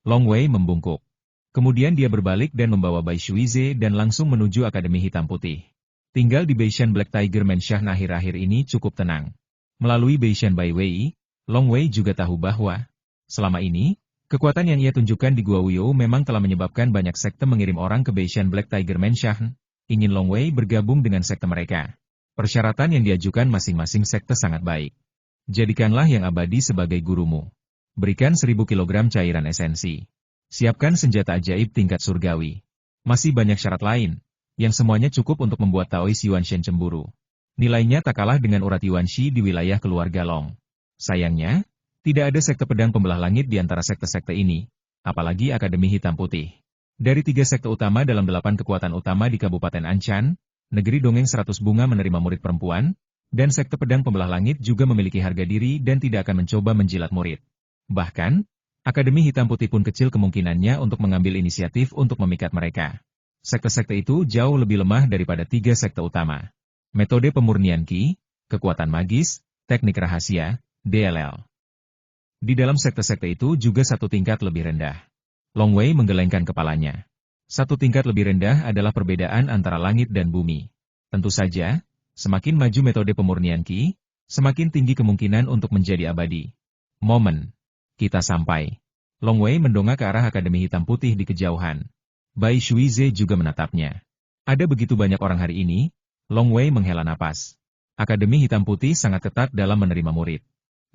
Long Wei membungkuk. Kemudian dia berbalik dan membawa Bai Shuize dan langsung menuju Akademi Hitam Putih. Tinggal di Beishan Black Tiger Mansion akhir-akhir ini cukup tenang. Melalui Beishan Bai Wei, Long Wei juga tahu bahwa, selama ini, kekuatan yang ia tunjukkan di Gua Wuyou memang telah menyebabkan banyak sekte mengirim orang ke Beishan Black Tiger Mansion, ingin Long Wei bergabung dengan sekte mereka. Persyaratan yang diajukan masing-masing sekte sangat baik. Jadikanlah yang abadi sebagai gurumu. Berikan 1000 kilogram cairan esensi. Siapkan senjata ajaib tingkat surgawi. Masih banyak syarat lain, yang semuanya cukup untuk membuat Taois Yuanshen cemburu. Nilainya tak kalah dengan urat Yuanshi di wilayah keluarga Long. Sayangnya, tidak ada sekte pedang pembelah langit di antara sekte-sekte ini, apalagi Akademi Hitam Putih. Dari 3 sekte utama dalam 8 kekuatan utama di Kabupaten Anchan, Negeri Dongeng 100 Bunga menerima murid perempuan, dan sekte pedang pembelah langit juga memiliki harga diri dan tidak akan mencoba menjilat murid. Bahkan, Akademi Hitam Putih pun kecil kemungkinannya untuk mengambil inisiatif untuk memikat mereka. Sekte-sekte itu jauh lebih lemah daripada 3 sekte utama. Metode pemurnian Qi, kekuatan magis, teknik rahasia, DLL. Di dalam sekte-sekte itu juga satu tingkat lebih rendah. Long Wei menggelengkan kepalanya. Satu tingkat lebih rendah adalah perbedaan antara langit dan bumi. Tentu saja, semakin maju metode pemurnian Qi, semakin tinggi kemungkinan untuk menjadi abadi. Momen. Kita sampai. Long Wei mendongak ke arah Akademi Hitam Putih di kejauhan. Bai Shuize juga menatapnya. Ada begitu banyak orang hari ini, Long Wei menghela napas. Akademi Hitam Putih sangat ketat dalam menerima murid.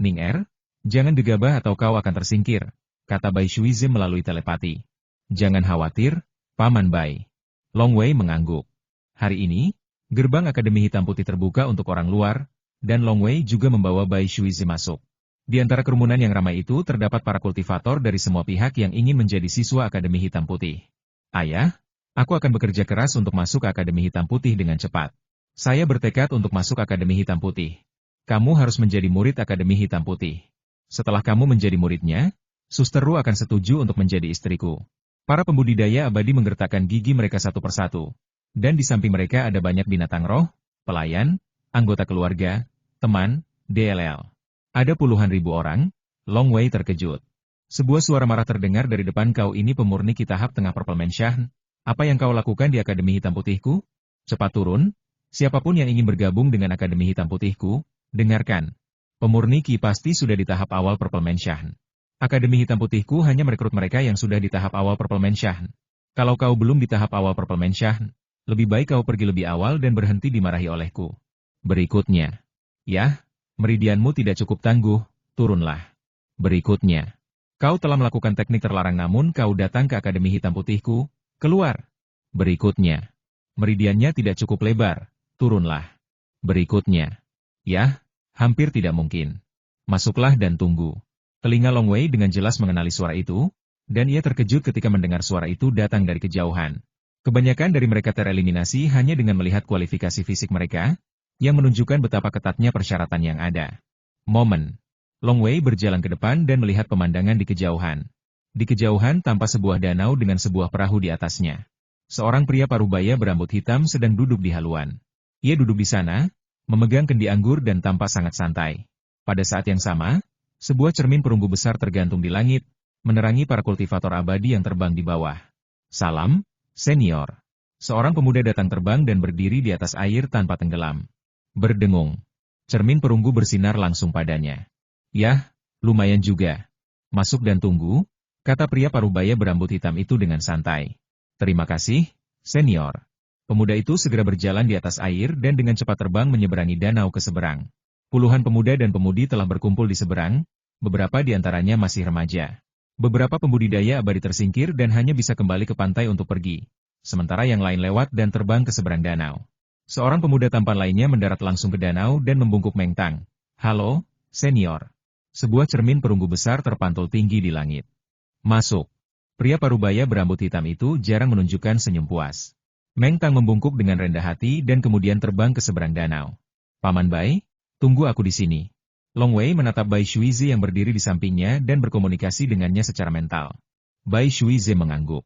Ning Er, jangan gegabah atau kau akan tersingkir, kata Bai Shuize melalui telepati. Jangan khawatir, Paman Bai. Long Wei mengangguk. Hari ini, gerbang Akademi Hitam Putih terbuka untuk orang luar, dan Long Wei juga membawa Bai Shuize masuk. Di antara kerumunan yang ramai itu terdapat para kultivator dari semua pihak yang ingin menjadi siswa Akademi Hitam Putih. Ayah, aku akan bekerja keras untuk masuk ke Akademi Hitam Putih dengan cepat. Saya bertekad untuk masuk Akademi Hitam Putih. Kamu harus menjadi murid Akademi Hitam Putih. Setelah kamu menjadi muridnya, Suster Ru akan setuju untuk menjadi istriku. Para pembudidaya abadi menggertakkan gigi mereka satu persatu. Dan di samping mereka ada banyak binatang roh, pelayan, anggota keluarga, teman, DLL. Ada puluhan ribu orang. Long Wei terkejut. Sebuah suara marah terdengar dari depan. Kau ini pemurni Kitahap Tengah Purple Mansion. Apa yang kau lakukan di Akademi Hitam Putihku? Cepat turun. Siapapun yang ingin bergabung dengan Akademi Hitam Putihku, dengarkan. Pemurni Ki pasti sudah di tahap awal Purple Mansion. Akademi Hitam Putihku hanya merekrut mereka yang sudah di tahap awal Purple Mansion. Kalau kau belum di tahap awal Purple Mansion, lebih baik kau pergi lebih awal dan berhenti dimarahi olehku. Berikutnya. Yah, meridianmu tidak cukup tangguh, turunlah. Berikutnya. Kau telah melakukan teknik terlarang namun kau datang ke Akademi Hitam Putihku, keluar. Berikutnya. Meridiannya tidak cukup lebar, turunlah. Berikutnya. Yah, hampir tidak mungkin. Masuklah dan tunggu. Telinga Long Wei dengan jelas mengenali suara itu, dan ia terkejut ketika mendengar suara itu datang dari kejauhan. Kebanyakan dari mereka tereliminasi hanya dengan melihat kualifikasi fisik mereka, yang menunjukkan betapa ketatnya persyaratan yang ada. Momen. Long Wei berjalan ke depan dan melihat pemandangan di kejauhan. Di kejauhan tampak sebuah danau dengan sebuah perahu di atasnya. Seorang pria parubaya berambut hitam sedang duduk di haluan. Ia duduk di sana, memegang kendi anggur dan tampak sangat santai. Pada saat yang sama, sebuah cermin perunggu besar tergantung di langit, menerangi para kultivator abadi yang terbang di bawah. Salam, senior. Seorang pemuda datang terbang dan berdiri di atas air tanpa tenggelam. Berdengung. Cermin perunggu bersinar langsung padanya. Yah, lumayan juga. Masuk dan tunggu, kata pria parubaya berambut hitam itu dengan santai. Terima kasih, senior. Pemuda itu segera berjalan di atas air dan dengan cepat terbang menyeberangi danau ke seberang. Puluhan pemuda dan pemudi telah berkumpul di seberang, beberapa di antaranya masih remaja. Beberapa pembudidaya abadi tersingkir dan hanya bisa kembali ke pantai untuk pergi, sementara yang lain lewat dan terbang ke seberang danau. Seorang pemuda tampan lainnya mendarat langsung ke danau dan membungkuk Mengtang. Halo, senior. Sebuah cermin perunggu besar terpantul tinggi di langit. Masuk. Pria parubaya berambut hitam itu jarang menunjukkan senyum puas. Mengtang membungkuk dengan rendah hati dan kemudian terbang ke seberang danau. Paman Bai, tunggu aku di sini. Long Wei menatap Bai Shuizi yang berdiri di sampingnya dan berkomunikasi dengannya secara mental. Bai Shuizi mengangguk.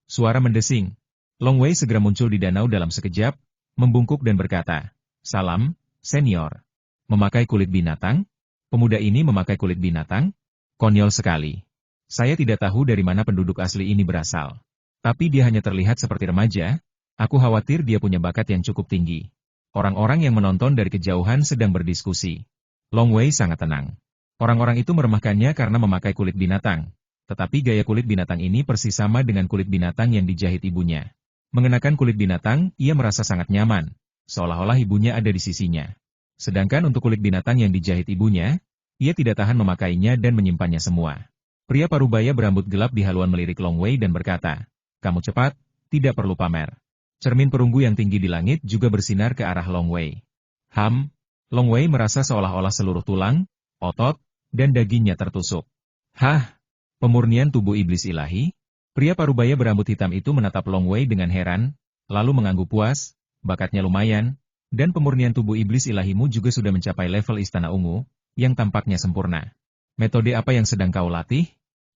Suara mendesing. Long Wei segera muncul di danau dalam sekejap, membungkuk dan berkata, Salam, senior. Memakai kulit binatang? Pemuda ini memakai kulit binatang? Konyol sekali. Saya tidak tahu dari mana penduduk asli ini berasal. Tapi dia hanya terlihat seperti remaja, aku khawatir dia punya bakat yang cukup tinggi. Orang-orang yang menonton dari kejauhan sedang berdiskusi. Long Wei sangat tenang. Orang-orang itu meremehkannya karena memakai kulit binatang. Tetapi gaya kulit binatang ini persis sama dengan kulit binatang yang dijahit ibunya. Mengenakan kulit binatang, ia merasa sangat nyaman, seolah-olah ibunya ada di sisinya. Sedangkan untuk kulit binatang yang dijahit ibunya, ia tidak tahan memakainya dan menyimpannya semua. Pria parubaya berambut gelap di haluan melirik Long Wei dan berkata, kamu cepat, tidak perlu pamer. Cermin perunggu yang tinggi di langit juga bersinar ke arah Long Wei. Long Wei merasa seolah-olah seluruh tulang, otot, dan dagingnya tertusuk. Hah? Pemurnian tubuh iblis ilahi? Pria parubaya berambut hitam itu menatap Long Wei dengan heran, lalu mengangguk puas, bakatnya lumayan, dan pemurnian tubuh iblis ilahimu juga sudah mencapai level Istana Ungu, yang tampaknya sempurna. Metode apa yang sedang kau latih?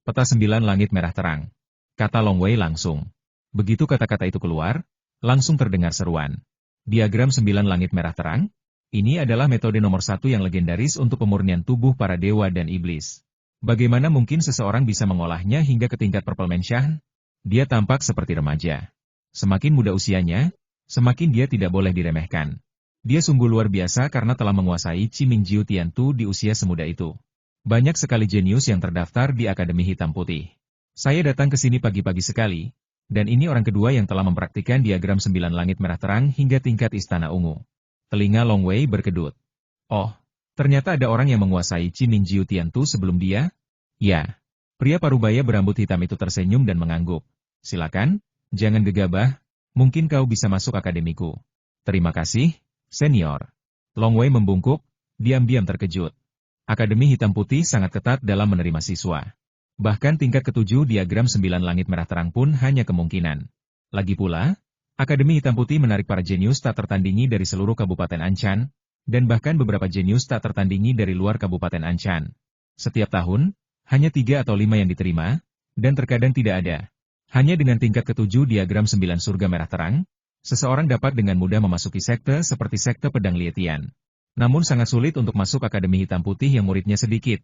Peta 9 langit merah terang. Kata Long Wei langsung. Begitu kata-kata itu keluar, langsung terdengar seruan. Diagram 9 langit merah terang? Ini adalah metode nomor 1 yang legendaris untuk pemurnian tubuh para dewa dan iblis. Bagaimana mungkin seseorang bisa mengolahnya hingga ke tingkat Purple Mansion? Dia tampak seperti remaja. Semakin muda usianya, semakin dia tidak boleh diremehkan. Dia sungguh luar biasa karena telah menguasai Qi Mingjiu Tiantu di usia semuda itu. Banyak sekali jenius yang terdaftar di Akademi Hitam Putih. Saya datang ke sini pagi-pagi sekali, dan ini orang kedua yang telah mempraktikkan diagram 9 langit merah terang hingga tingkat Istana Ungu. Telinga Long Wei berkedut. Oh, ternyata ada orang yang menguasai Qi Mingjiu Tiantu sebelum dia? Ya. Pria parubaya berambut hitam itu tersenyum dan mengangguk. Silakan, jangan gegabah, mungkin kau bisa masuk akademiku. Terima kasih, senior. Long Wei membungkuk, diam-diam terkejut. Akademi Hitam Putih sangat ketat dalam menerima siswa. Bahkan tingkat ke-7 diagram 9 langit merah terang pun hanya kemungkinan. Lagi pula, Akademi Hitam Putih menarik para jenius tak tertandingi dari seluruh Kabupaten Anchan, dan bahkan beberapa jenius tak tertandingi dari luar Kabupaten Anchan. Setiap tahun, Hanya 3 atau 5 yang diterima, dan terkadang tidak ada. Hanya dengan tingkat ketujuh diagram 9 surga merah terang, seseorang dapat dengan mudah memasuki sekte seperti sekte pedang Lietian. Namun sangat sulit untuk masuk Akademi Hitam Putih yang muridnya sedikit.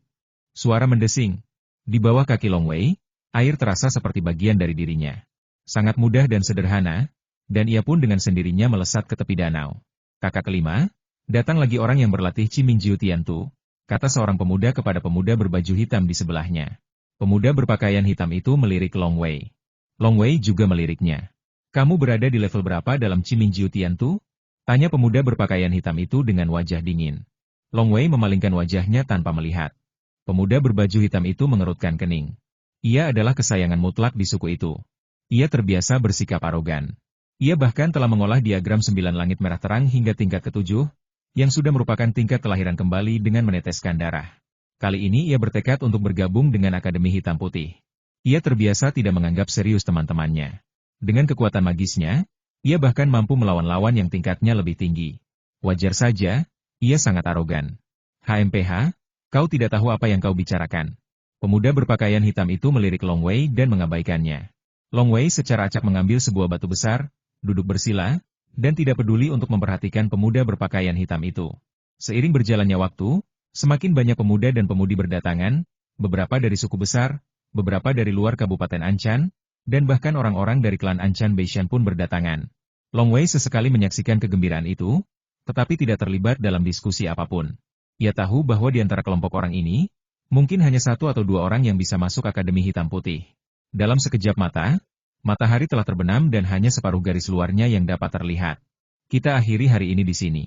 Suara mendesing. Di bawah kaki Long Wei, air terasa seperti bagian dari dirinya. Sangat mudah dan sederhana, dan ia pun dengan sendirinya melesat ke tepi danau. Kakak kelima, datang lagi orang yang berlatih Cimingjiu Tiantu, kata seorang pemuda kepada pemuda berbaju hitam di sebelahnya. Pemuda berpakaian hitam itu melirik Long Wei. Long Wei juga meliriknya. Kamu berada di level berapa dalam Cimingjiu Tiantu? Tanya pemuda berpakaian hitam itu dengan wajah dingin. Long Wei memalingkan wajahnya tanpa melihat. Pemuda berbaju hitam itu mengerutkan kening. Ia adalah kesayangan mutlak di suku itu. Ia terbiasa bersikap arogan. Ia bahkan telah mengolah diagram 9 langit merah terang hingga tingkat ketujuh, yang sudah merupakan tingkat kelahiran kembali dengan meneteskan darah. Kali ini ia bertekad untuk bergabung dengan Akademi Hitam Putih. Ia terbiasa tidak menganggap serius teman-temannya. Dengan kekuatan magisnya, ia bahkan mampu melawan lawan yang tingkatnya lebih tinggi. Wajar saja, ia sangat arogan. HMPH, kau tidak tahu apa yang kau bicarakan. Pemuda berpakaian hitam itu melirik Long Wei dan mengabaikannya. Long Wei secara acak mengambil sebuah batu besar, duduk bersila, dan tidak peduli untuk memperhatikan pemuda berpakaian hitam itu. Seiring berjalannya waktu, semakin banyak pemuda dan pemudi berdatangan, beberapa dari suku besar, beberapa dari luar Kabupaten Anchan, dan bahkan orang-orang dari klan Anchan Beishan pun berdatangan. Long Wei sesekali menyaksikan kegembiraan itu, tetapi tidak terlibat dalam diskusi apapun. Ia tahu bahwa di antara kelompok orang ini, mungkin hanya 1 atau 2 orang yang bisa masuk Akademi Hitam Putih. Dalam sekejap mata, matahari telah terbenam dan hanya separuh garis luarnya yang dapat terlihat. Kita akhiri hari ini di sini.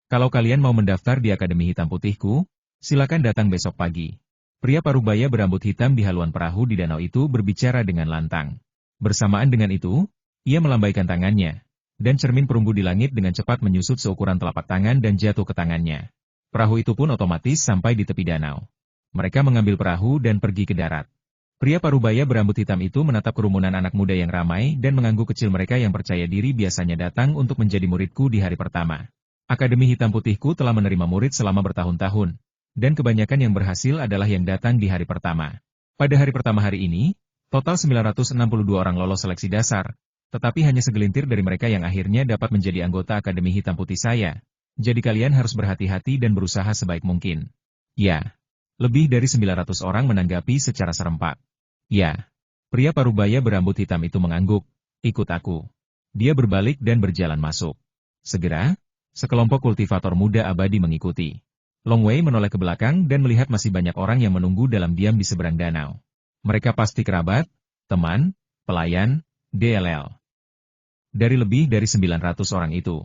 Kalau kalian mau mendaftar di Akademi Hitam Putihku, silakan datang besok pagi. Pria parubaya berambut hitam di haluan perahu di danau itu berbicara dengan lantang. Bersamaan dengan itu, ia melambaikan tangannya, dan cermin perunggu di langit dengan cepat menyusut seukuran telapak tangan dan jatuh ke tangannya. Perahu itu pun otomatis sampai di tepi danau. Mereka mengambil perahu dan pergi ke darat. Pria parubaya berambut hitam itu menatap kerumunan anak muda yang ramai dan mengangguk kecil mereka yang percaya diri biasanya datang untuk menjadi muridku di hari pertama. Akademi Hitam Putihku telah menerima murid selama bertahun-tahun, dan kebanyakan yang berhasil adalah yang datang di hari pertama. Pada hari pertama hari ini, total 962 orang lolos seleksi dasar, tetapi hanya segelintir dari mereka yang akhirnya dapat menjadi anggota Akademi Hitam Putih saya. Jadi kalian harus berhati-hati dan berusaha sebaik mungkin. Ya, lebih dari 900 orang menanggapi secara serempak. Ya, pria parubaya berambut hitam itu mengangguk, ikut aku. Dia berbalik dan berjalan masuk. Segera, sekelompok kultivator muda abadi mengikuti. Long Wei menoleh ke belakang dan melihat masih banyak orang yang menunggu dalam diam di seberang danau. Mereka pasti kerabat, teman, pelayan, DLL. Dari lebih dari 900 orang itu.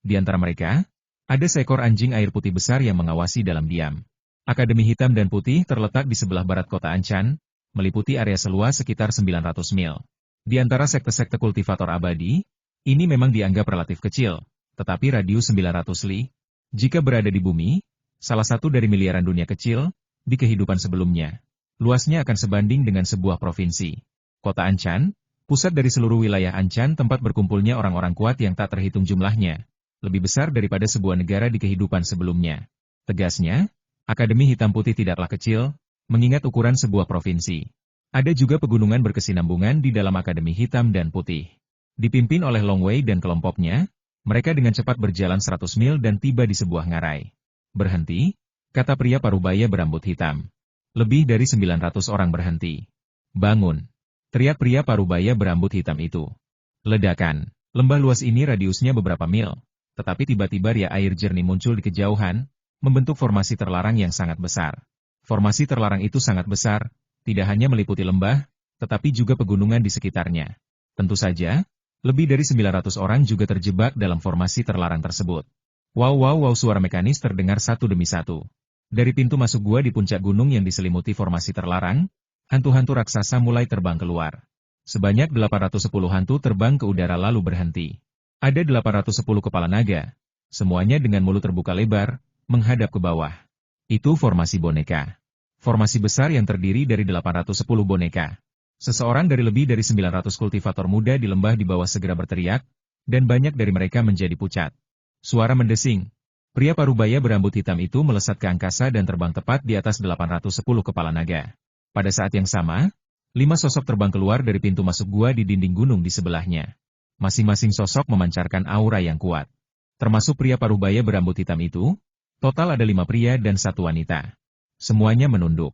Di antara mereka, ada seekor anjing air putih besar yang mengawasi dalam diam. Akademi Hitam dan Putih terletak di sebelah barat kota Anchan, meliputi area seluas sekitar 900 mil. Di antara sekte-sekte kultivator abadi, ini memang dianggap relatif kecil, tetapi radius 900 li, jika berada di bumi, salah satu dari miliaran dunia kecil, di kehidupan sebelumnya, luasnya akan sebanding dengan sebuah provinsi. Kota Anchan, pusat dari seluruh wilayah Anchan tempat berkumpulnya orang-orang kuat yang tak terhitung jumlahnya, lebih besar daripada sebuah negara di kehidupan sebelumnya. Tegasnya, Akademi Hitam Putih tidaklah kecil, mengingat ukuran sebuah provinsi. Ada juga pegunungan berkesinambungan di dalam Akademi Hitam dan Putih. Dipimpin oleh Long Wei dan kelompoknya, mereka dengan cepat berjalan 100 mil dan tiba di sebuah ngarai. Berhenti, kata pria parubaya berambut hitam. Lebih dari 900 orang berhenti. Bangun, teriak pria parubaya berambut hitam itu. Ledakan, lembah luas ini radiusnya beberapa mil, tetapi tiba-tiba ria air jernih muncul di kejauhan, membentuk formasi terlarang yang sangat besar. Formasi terlarang itu sangat besar, tidak hanya meliputi lembah, tetapi juga pegunungan di sekitarnya. Tentu saja, lebih dari 900 orang juga terjebak dalam formasi terlarang tersebut. Wow wow wow, suara mekanis terdengar satu demi satu. Dari pintu masuk gua di puncak gunung yang diselimuti formasi terlarang, hantu-hantu raksasa mulai terbang keluar. Sebanyak 810 hantu terbang ke udara lalu berhenti. Ada 810 kepala naga, semuanya dengan mulut terbuka lebar, menghadap ke bawah. Itu formasi boneka. Formasi besar yang terdiri dari 810 boneka. Seseorang dari lebih dari 900 kultivator muda di lembah di bawah segera berteriak, dan banyak dari mereka menjadi pucat. Suara mendesing. Pria parubaya berambut hitam itu melesat ke angkasa dan terbang tepat di atas 810 kepala naga. Pada saat yang sama, 5 sosok terbang keluar dari pintu masuk gua di dinding gunung di sebelahnya. Masing-masing sosok memancarkan aura yang kuat. Termasuk pria parubaya berambut hitam itu, total ada 5 pria dan 1 wanita. Semuanya menunduk.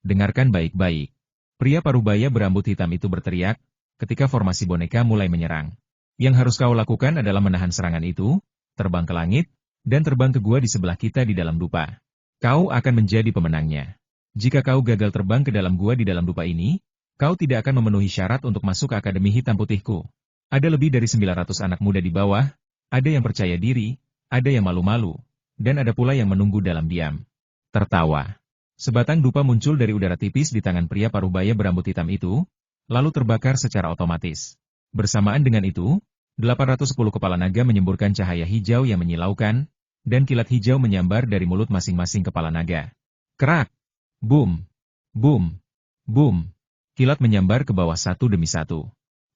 Dengarkan baik-baik. Pria parubaya berambut hitam itu berteriak, ketika formasi boneka mulai menyerang. Yang harus kau lakukan adalah menahan serangan itu, terbang ke langit, dan terbang ke gua di sebelah kita di dalam dupa. Kau akan menjadi pemenangnya. Jika kau gagal terbang ke dalam gua di dalam dupa ini, kau tidak akan memenuhi syarat untuk masuk ke Akademi Hitam Putihku. Ada lebih dari 900 anak muda di bawah, ada yang percaya diri, ada yang malu-malu, dan ada pula yang menunggu dalam diam. Tertawa. Sebatang dupa muncul dari udara tipis di tangan pria parubaya berambut hitam itu, lalu terbakar secara otomatis. Bersamaan dengan itu, 810 kepala naga menyemburkan cahaya hijau yang menyilaukan, dan kilat hijau menyambar dari mulut masing-masing kepala naga. Kerak! Boom! Boom! Boom! Kilat menyambar ke bawah satu demi satu.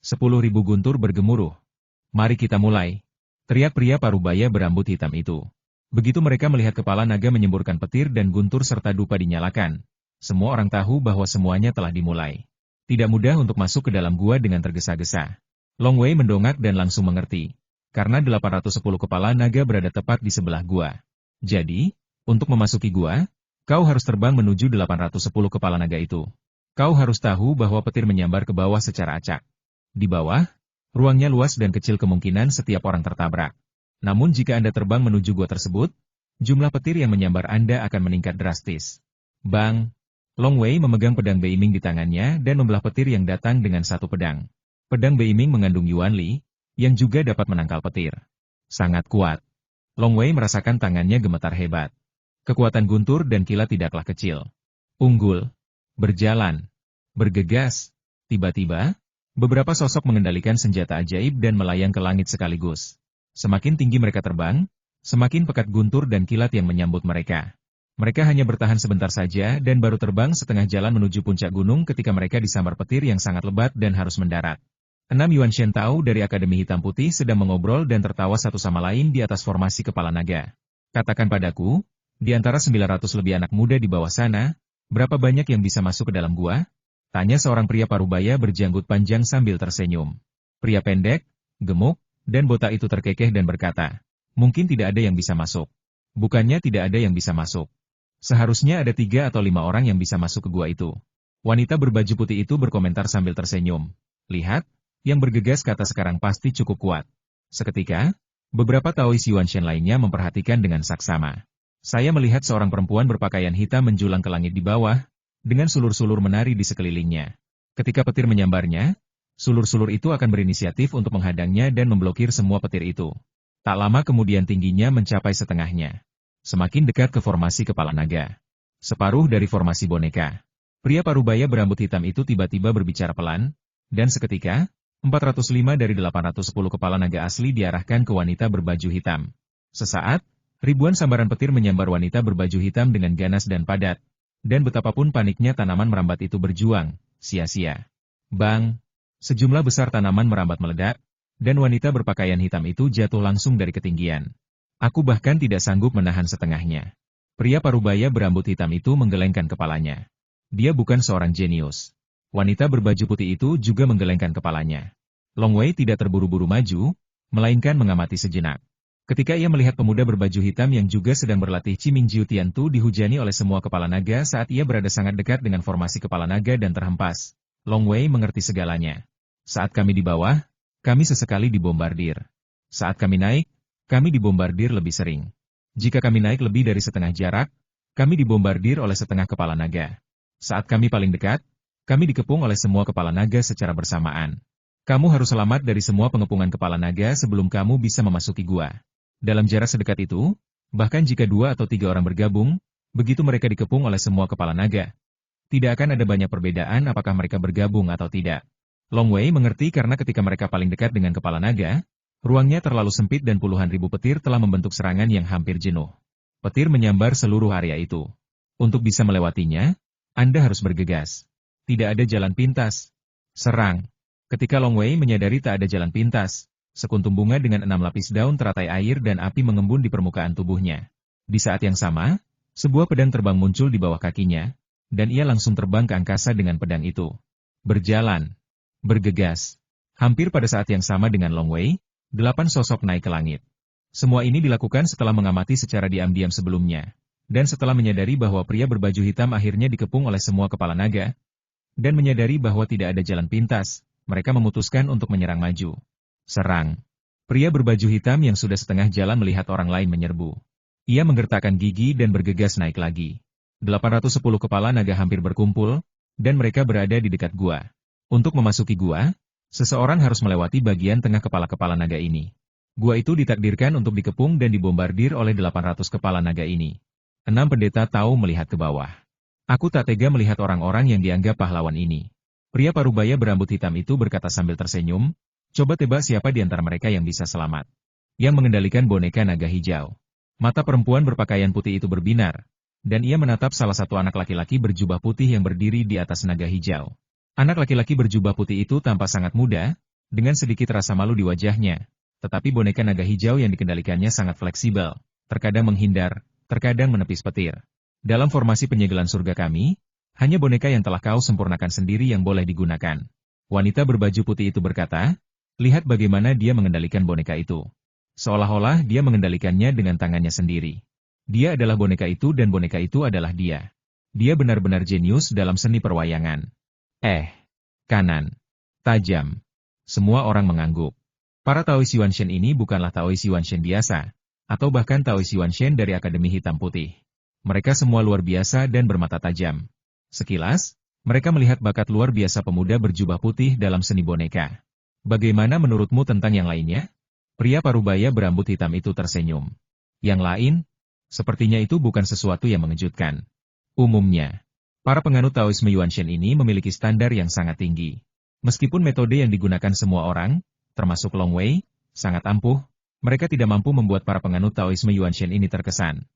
10.000 guntur bergemuruh. Mari kita mulai. Teriak pria parubaya berambut hitam itu. Begitu mereka melihat kepala naga menyemburkan petir dan guntur serta dupa dinyalakan, semua orang tahu bahwa semuanya telah dimulai. Tidak mudah untuk masuk ke dalam gua dengan tergesa-gesa. Long Wei mendongak dan langsung mengerti, karena 810 kepala naga berada tepat di sebelah gua. Jadi, untuk memasuki gua, kau harus terbang menuju 810 kepala naga itu. Kau harus tahu bahwa petir menyambar ke bawah secara acak. Di bawah, ruangnya luas dan kecil kemungkinan setiap orang tertabrak. Namun jika Anda terbang menuju gua tersebut, jumlah petir yang menyambar Anda akan meningkat drastis. Bang! Long Wei memegang pedang Beiming di tangannya dan membelah petir yang datang dengan satu pedang. Pedang Beiming mengandung Yuan Li, yang juga dapat menangkal petir. Sangat kuat. Long Wei merasakan tangannya gemetar hebat. Kekuatan guntur dan kilat tidaklah kecil. Unggul. Berjalan. Bergegas. Tiba-tiba, beberapa sosok mengendalikan senjata ajaib dan melayang ke langit sekaligus. Semakin tinggi mereka terbang, semakin pekat guntur dan kilat yang menyambut mereka. Mereka hanya bertahan sebentar saja dan baru terbang setengah jalan menuju puncak gunung ketika mereka disambar petir yang sangat lebat dan harus mendarat. 6 Yuan Shen Tao dari Akademi Hitam Putih sedang mengobrol dan tertawa satu sama lain di atas formasi kepala naga. Katakan padaku, di antara 900 lebih anak muda di bawah sana, berapa banyak yang bisa masuk ke dalam gua? Tanya seorang pria parubaya berjanggut panjang sambil tersenyum. Pria pendek, gemuk, dan botak itu terkekeh dan berkata, mungkin tidak ada yang bisa masuk. Bukannya tidak ada yang bisa masuk. Seharusnya ada 3 atau 5 orang yang bisa masuk ke gua itu. Wanita berbaju putih itu berkomentar sambil tersenyum. Lihat, yang bergegas kata sekarang pasti cukup kuat. Seketika, beberapa Taois Yuan Shen lainnya memperhatikan dengan saksama. Saya melihat seorang perempuan berpakaian hitam menjulang ke langit di bawah, dengan sulur-sulur menari di sekelilingnya. Ketika petir menyambarnya, sulur-sulur itu akan berinisiatif untuk menghadangnya dan memblokir semua petir itu. Tak lama kemudian tingginya mencapai setengahnya. Semakin dekat ke formasi kepala naga. Separuh dari formasi boneka. Pria parubaya berambut hitam itu tiba-tiba berbicara pelan, dan seketika, 405 dari 810 kepala naga asli diarahkan ke wanita berbaju hitam. Sesaat, ribuan sambaran petir menyambar wanita berbaju hitam dengan ganas dan padat. Dan betapapun paniknya tanaman merambat itu berjuang, sia-sia. Bang! Sejumlah besar tanaman merambat meledak, dan wanita berpakaian hitam itu jatuh langsung dari ketinggian. Aku bahkan tidak sanggup menahan setengahnya. Pria parubaya berambut hitam itu menggelengkan kepalanya. Dia bukan seorang jenius. Wanita berbaju putih itu juga menggelengkan kepalanya. Long Wei tidak terburu-buru maju, melainkan mengamati sejenak. Ketika ia melihat pemuda berbaju hitam yang juga sedang berlatih Ciming Jiu Tiantu dihujani oleh semua kepala naga saat ia berada sangat dekat dengan formasi kepala naga dan terhempas, Long Wei mengerti segalanya. Saat kami di bawah, kami sesekali dibombardir. Saat kami naik, kami dibombardir lebih sering. Jika kami naik lebih dari setengah jarak, kami dibombardir oleh setengah kepala naga. Saat kami paling dekat, kami dikepung oleh semua kepala naga secara bersamaan. Kamu harus selamat dari semua pengepungan kepala naga sebelum kamu bisa memasuki gua. Dalam jarak sedekat itu, bahkan jika 2 atau 3 orang bergabung, begitu mereka dikepung oleh semua kepala naga, tidak akan ada banyak perbedaan apakah mereka bergabung atau tidak. Long Wei mengerti karena ketika mereka paling dekat dengan kepala naga, ruangnya terlalu sempit dan puluhan ribu petir telah membentuk serangan yang hampir jenuh. Petir menyambar seluruh area itu. Untuk bisa melewatinya, Anda harus bergegas. Tidak ada jalan pintas. Serang. Ketika Long Wei menyadari tak ada jalan pintas, sekuntum bunga dengan 6 lapis daun teratai air dan api mengembun di permukaan tubuhnya. Di saat yang sama, sebuah pedang terbang muncul di bawah kakinya, dan ia langsung terbang ke angkasa dengan pedang itu. Berjalan. Bergegas. Hampir pada saat yang sama dengan Long Wei, 8 sosok naik ke langit. Semua ini dilakukan setelah mengamati secara diam-diam sebelumnya. Dan setelah menyadari bahwa pria berbaju hitam akhirnya dikepung oleh semua kepala naga, dan menyadari bahwa tidak ada jalan pintas, mereka memutuskan untuk menyerang maju. Serang. Pria berbaju hitam yang sudah setengah jalan melihat orang lain menyerbu. Ia menggertakkan gigi dan bergegas naik lagi. 810 kepala naga hampir berkumpul, dan mereka berada di dekat gua. Untuk memasuki gua, seseorang harus melewati bagian tengah kepala-kepala naga ini. Gua itu ditakdirkan untuk dikepung dan dibombardir oleh 800 kepala naga ini. 6 pendeta tahu melihat ke bawah. Aku tak tega melihat orang-orang yang dianggap pahlawan ini. Pria parubaya berambut hitam itu berkata sambil tersenyum, coba tebak siapa di antara mereka yang bisa selamat. Yang mengendalikan boneka naga hijau. Mata perempuan berpakaian putih itu berbinar, dan ia menatap salah satu anak laki-laki berjubah putih yang berdiri di atas naga hijau. Anak laki-laki berjubah putih itu tampak sangat muda, dengan sedikit rasa malu di wajahnya, tetapi boneka naga hijau yang dikendalikannya sangat fleksibel, terkadang menghindar, terkadang menepis petir. Dalam formasi penyegelan surga kami, hanya boneka yang telah kau sempurnakan sendiri yang boleh digunakan. Wanita berbaju putih itu berkata, lihat bagaimana dia mengendalikan boneka itu. Seolah-olah dia mengendalikannya dengan tangannya sendiri. Dia adalah boneka itu dan boneka itu adalah dia. Dia benar-benar jenius dalam seni perwayangan. Kanan. Tajam. Semua orang mengangguk. Para Taois Yuanshen ini bukanlah Taois Yuanshen biasa, atau bahkan Taois Yuanshen dari Akademi Hitam Putih. Mereka semua luar biasa dan bermata tajam. Sekilas, mereka melihat bakat luar biasa pemuda berjubah putih dalam seni boneka. Bagaimana menurutmu tentang yang lainnya? Pria parubaya berambut hitam itu tersenyum. Yang lain? Sepertinya itu bukan sesuatu yang mengejutkan. Umumnya, para penganut Taoisme Yuanshen ini memiliki standar yang sangat tinggi. Meskipun metode yang digunakan semua orang, termasuk Long Wei, sangat ampuh, mereka tidak mampu membuat para penganut Taoisme Yuanshen ini terkesan.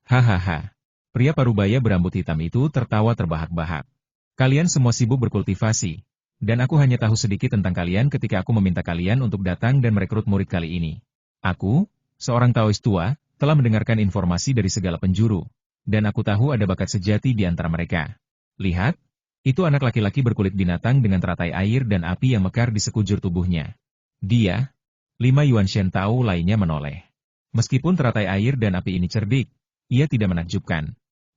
Hahaha. Pria parubaya berambut hitam itu tertawa terbahak-bahak. Kalian semua sibuk berkultivasi, dan aku hanya tahu sedikit tentang kalian ketika aku meminta kalian untuk datang dan merekrut murid kali ini. Aku, seorang Taois tua, telah mendengarkan informasi dari segala penjuru, dan aku tahu ada bakat sejati di antara mereka. Lihat, itu anak laki-laki berkulit binatang dengan teratai air dan api yang mekar di sekujur tubuhnya. Dia, 5 Yuanshen tahu lainnya menoleh. Meskipun teratai air dan api ini cerdik, ia tidak menakjubkan.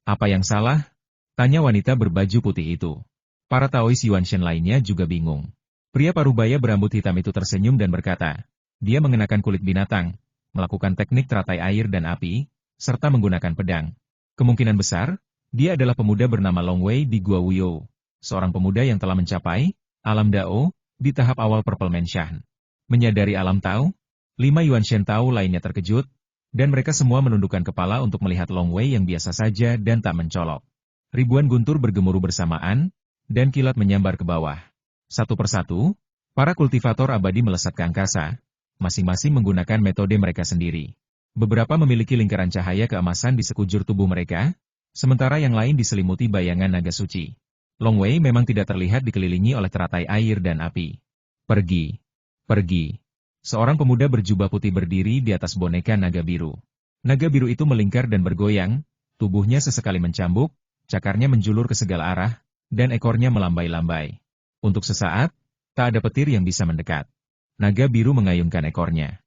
Apa yang salah? Tanya wanita berbaju putih itu. Para Taois Yuanshen lainnya juga bingung. Pria parubaya berambut hitam itu tersenyum dan berkata, dia mengenakan kulit binatang, melakukan teknik teratai air dan api, serta menggunakan pedang. Kemungkinan besar, dia adalah pemuda bernama Long Wei di Gua Wuyo, seorang pemuda yang telah mencapai alam Dao di tahap awal Purple Mansion. Menyadari alam Tao, 5 Yuanshen Tao lainnya terkejut, dan mereka semua menundukkan kepala untuk melihat Long Wei yang biasa saja dan tak mencolok. Ribuan guntur bergemuruh bersamaan, dan kilat menyambar ke bawah. Satu persatu, para kultivator abadi melesat ke angkasa, masing-masing menggunakan metode mereka sendiri. Beberapa memiliki lingkaran cahaya keemasan di sekujur tubuh mereka, sementara yang lain diselimuti bayangan naga suci. Long Wei memang tidak terlihat dikelilingi oleh teratai air dan api. Pergi. Pergi. Seorang pemuda berjubah putih berdiri di atas boneka naga biru. Naga biru itu melingkar dan bergoyang, tubuhnya sesekali mencambuk, cakarnya menjulur ke segala arah, dan ekornya melambai-lambai. Untuk sesaat, tak ada petir yang bisa mendekat. Naga biru mengayunkan ekornya.